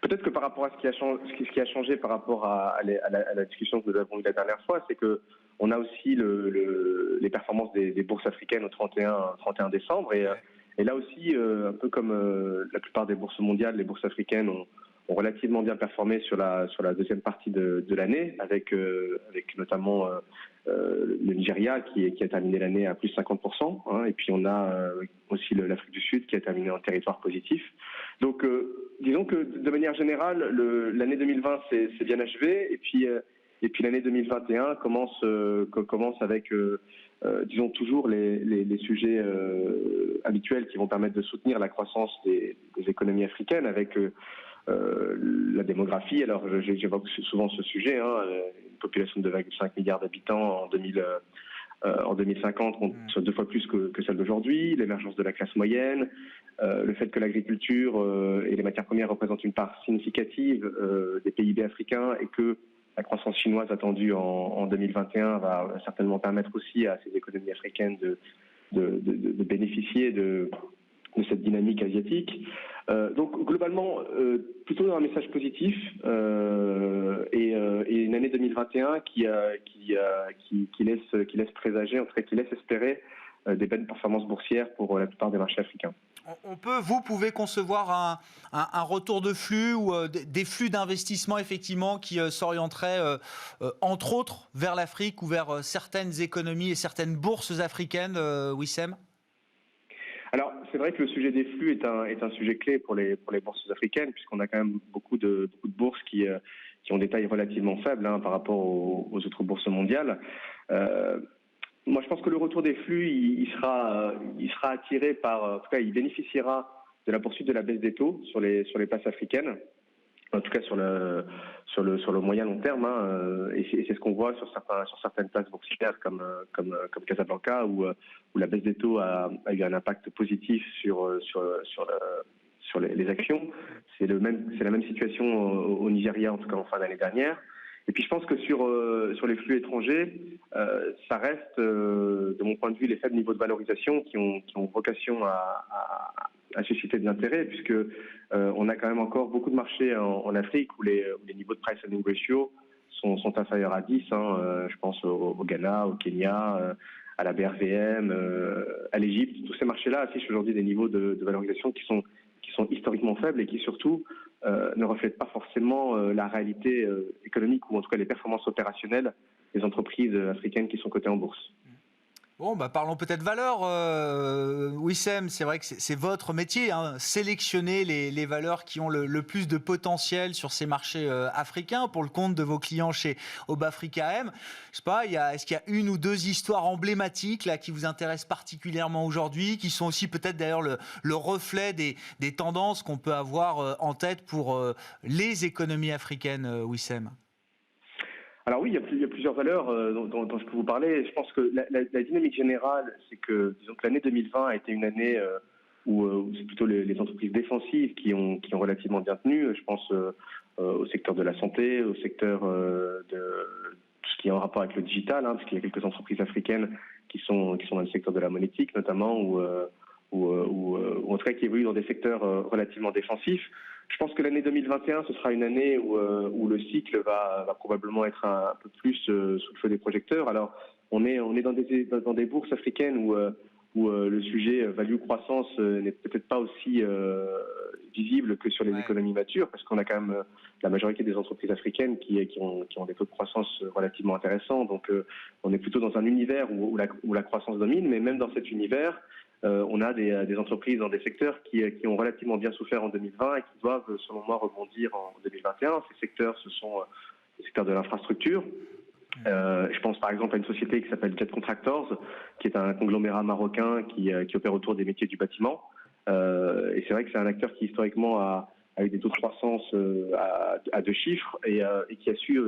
Peut-être que par rapport à ce qui a changé par rapport à la discussion que nous avons eue la dernière fois, c'est que on a aussi les performances des bourses africaines au 31 décembre. Et là aussi, un peu comme la plupart des bourses mondiales, les bourses africaines ont relativement bien performé sur la deuxième partie de l'année, avec notamment le Nigeria qui a terminé l'année à plus 50%. Et puis on a aussi l'Afrique du Sud qui a terminé en territoire positif. Donc disons que de manière générale, l'année 2020 c'est bien achevé. Et puis l'année 2021 commence avec, disons, toujours les sujets habituels qui vont permettre de soutenir la croissance des économies africaines, avec la démographie. Alors j'évoque souvent ce sujet, une population de 2,5 milliards d'habitants en 2050 soit 2 fois plus que celle d'aujourd'hui, l'émergence de la classe moyenne, le fait que l'agriculture et les matières premières représentent une part significative des PIB africains, et que la croissance chinoise attendue en 2021 va certainement permettre aussi à ces économies africaines de bénéficier de cette dynamique asiatique. Donc globalement, plutôt dans un message positif, et une année 2021 qui laisse présager, en tout cas qui laisse espérer des belles performances boursières pour la plupart des marchés africains. Vous pouvez concevoir un retour de flux ou des flux d'investissement effectivement qui s'orienteraient entre autres vers l'Afrique ou vers certaines économies et certaines bourses africaines, Wissem ? Alors, c'est vrai que le sujet des flux est un sujet clé pour les bourses africaines, puisqu'on a quand même beaucoup de bourses qui ont des tailles relativement faibles par rapport aux autres bourses mondiales. Moi, je pense que le retour des flux, il sera attiré en tout cas, il bénéficiera de la poursuite de la baisse des taux sur les places africaines. En tout cas sur le moyen long terme, et c'est ce qu'on voit sur certaines places boursières comme Casablanca, où la baisse des taux a eu un impact positif sur les actions. C'est la même situation au Nigeria, en tout cas en fin d'année dernière. Et puis je pense que sur les flux étrangers, ça reste, de mon point de vue, les faibles niveaux de valorisation qui ont vocation à susciter de l'intérêt, puisque on a quand même encore beaucoup de marchés en Afrique où les niveaux de price earning ratio sont inférieurs à 10. Je pense au Ghana, au Kenya, à la BRVM, à l'Égypte. Tous ces marchés-là affichent aujourd'hui des niveaux de valorisation qui sont historiquement faibles et qui surtout ne reflètent pas forcément la réalité économique, ou en tout cas les performances opérationnelles des entreprises africaines qui sont cotées en bourse. Bon, parlons peut-être valeurs. Wissem, c'est vrai que c'est votre métier, sélectionner les valeurs qui ont le plus de potentiel sur ces marchés africains pour le compte de vos clients chez Obafrica M. Je sais pas, est-ce qu'il y a une ou deux histoires emblématiques là qui vous intéressent particulièrement aujourd'hui, qui sont aussi peut-être d'ailleurs le reflet des tendances qu'on peut avoir en tête pour les économies africaines, Wissem ? Alors oui, il y a plusieurs valeurs dont je peux vous parler. Je pense que la dynamique générale, c'est que, disons que l'année 2020 a été une année où c'est plutôt les entreprises défensives qui ont relativement bien tenu. Je pense au secteur de la santé, au secteur de tout ce qui est en rapport avec le digital, parce qu'il y a quelques entreprises africaines qui sont dans le secteur de la monétique notamment, ou en tout cas qui évoluent dans des secteurs relativement défensifs. Je pense que l'année 2021, ce sera une année où le cycle va probablement être un peu plus sous le feu des projecteurs. Alors, on est dans des bourses africaines où le sujet value-croissance n'est peut-être pas aussi visible que sur les économies matures, parce qu'on a quand même la majorité des entreprises africaines qui ont des taux de croissance relativement intéressants. Donc, on est plutôt dans un univers où la croissance domine, mais même dans cet univers, on a des entreprises dans des secteurs qui ont relativement bien souffert en 2020 et qui doivent, selon moi, rebondir en 2021. Ces secteurs, ce sont les secteurs de l'infrastructure. Je pense par exemple à une société qui s'appelle Jet Contractors, qui est un conglomérat marocain qui opère autour des métiers du bâtiment. Et c'est vrai que c'est un acteur qui historiquement a eu des taux de croissance à 2 chiffres et qui a su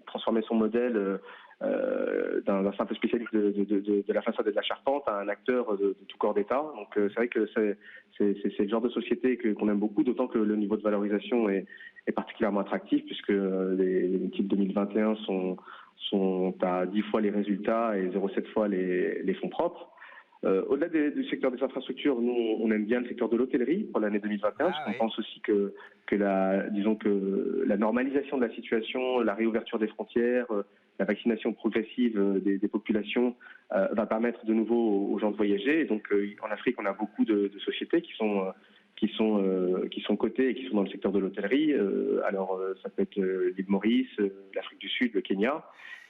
transformer son modèle d'un simple spécialiste de la façade et de la charpente à un acteur de tout corps d'État. Donc c'est vrai que c'est le genre de société qu'on aime beaucoup, d'autant que le niveau de valorisation est particulièrement attractif, puisque les titres 2021 sont à 10 fois les résultats et 0,7 fois les fonds propres. Au-delà du secteur des infrastructures, nous, on aime bien le secteur de l'hôtellerie pour l'année 2021, parce qu'on pense aussi que la normalisation de la situation, la réouverture des frontières, la vaccination progressive des populations va permettre de nouveau aux gens de voyager. Et donc, en Afrique, on a beaucoup de sociétés qui sont cotées et qui sont dans le secteur de l'hôtellerie. Alors, ça peut être l'île Maurice, l'Afrique du Sud, le Kenya.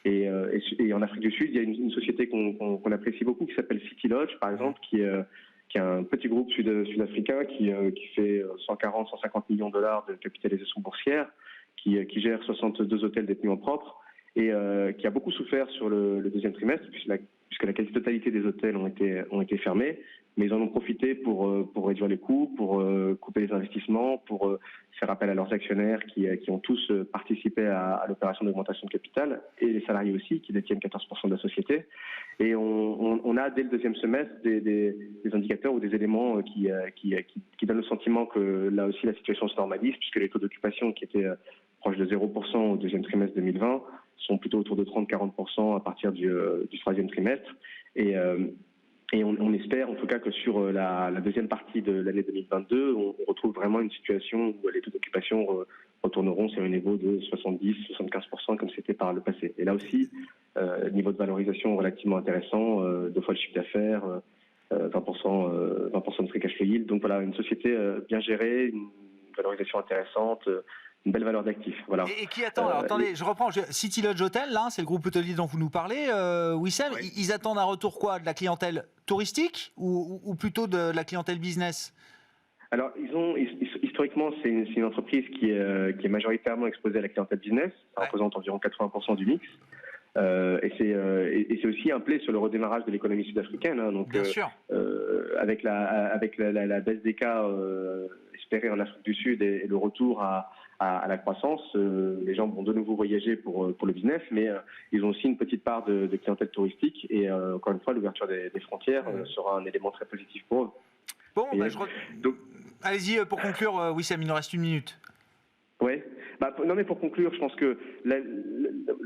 Et en Afrique du Sud, il y a une société qu'on apprécie beaucoup qui s'appelle City Lodge, par exemple, qui est un petit groupe sud-africain qui fait 140-150 millions de dollars de capitalisation boursière, qui gère 62 hôtels détenus en propre et qui a beaucoup souffert sur le deuxième trimestre puisque la quasi-totalité des hôtels ont été fermés. Mais ils en ont profité pour réduire les coûts, pour couper les investissements, pour faire appel à leurs actionnaires qui ont tous participé à l'opération d'augmentation de capital, et les salariés aussi, qui détiennent 14% de la société. Et on a, dès le deuxième semestre, des indicateurs ou des éléments qui donnent le sentiment que là aussi la situation se normalise, puisque les taux d'occupation qui étaient proches de 0% au deuxième trimestre 2020 sont plutôt autour de 30-40% à partir du troisième trimestre. Et on espère en tout cas que sur la deuxième partie de l'année 2022, on retrouve vraiment une situation où les taux d'occupation retourneront sur un niveau de 70-75% comme c'était par le passé. Et là aussi, niveau de valorisation relativement intéressant, 2 fois le chiffre d'affaires, 20% de free cash flow yield. Donc voilà, une société bien gérée, une valorisation intéressante, une belle valeur d'actifs. Voilà. Et qui attend, alors attendez, je reprends, City Lodge Hotel, là, c'est le groupe hôtelier dont vous nous parlez, Wissem, Oui. Ils attendent un retour quoi? De la clientèle touristique ou plutôt de la clientèle business? Alors, historiquement, c'est une entreprise qui est majoritairement exposée à la clientèle business. Ça représente environ 80% du mix. Et c'est aussi un play sur le redémarrage de l'économie sud-africaine. Hein. Donc, Bien sûr. Avec la baisse des cas espérée en Afrique du Sud et le retour à la croissance, les gens vont de nouveau voyager pour le business, mais ils ont aussi une petite part de clientèle touristique. Et encore une fois, l'ouverture des frontières sera un élément très positif pour eux. Bon, donc, allez-y pour conclure, Wissem, il nous reste 1 minute. Oui. Non, mais pour conclure, je pense que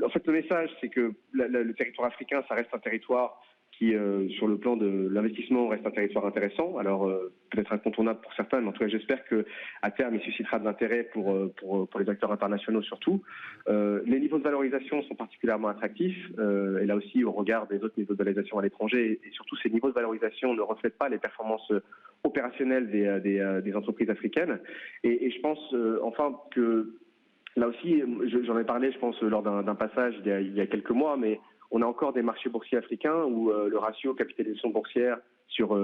en fait, le message, c'est que le territoire africain, ça reste un territoire qui, sur le plan de l'investissement, reste un territoire intéressant. Alors, peut-être incontournable pour certains, mais en tout cas, j'espère qu'à terme, il suscitera de l'intérêt pour les acteurs internationaux surtout. Les niveaux de valorisation sont particulièrement attractifs. Et là aussi, au regard des autres niveaux de valorisation à l'étranger, et surtout, ces niveaux de valorisation ne reflètent pas les performances opérationnelles des entreprises africaines. Et je pense, enfin, que là aussi, j'en ai parlé, je pense, lors d'un passage il y a quelques mois, mais on a encore des marchés boursiers africains où le ratio capitalisation boursière sur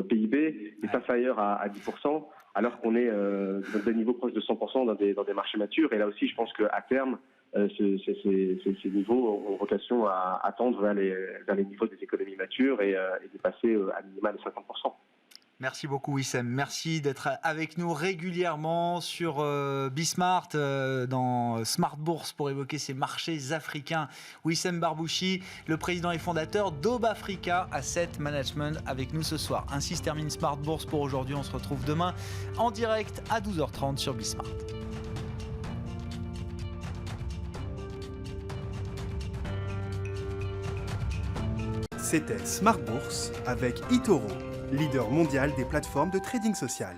PIB est inférieur à 10%, alors qu'on est dans des niveaux proches de 100% dans des marchés matures. Et là aussi, je pense qu'à terme, ces niveaux ont vocation à tendre vers les niveaux des économies matures et dépasser à minima les 50%. Merci beaucoup Wissem, merci d'être avec nous régulièrement sur Bismart, dans Smart Bourse pour évoquer ces marchés africains. Wissem Barbouchi, le président et fondateur d'Aube Africa Asset Management, avec nous ce soir. Ainsi se termine Smart Bourse pour aujourd'hui, on se retrouve demain en direct à 12h30 sur Bismart. C'était Smart Bourse avec eToro, leader mondial des plateformes de trading social.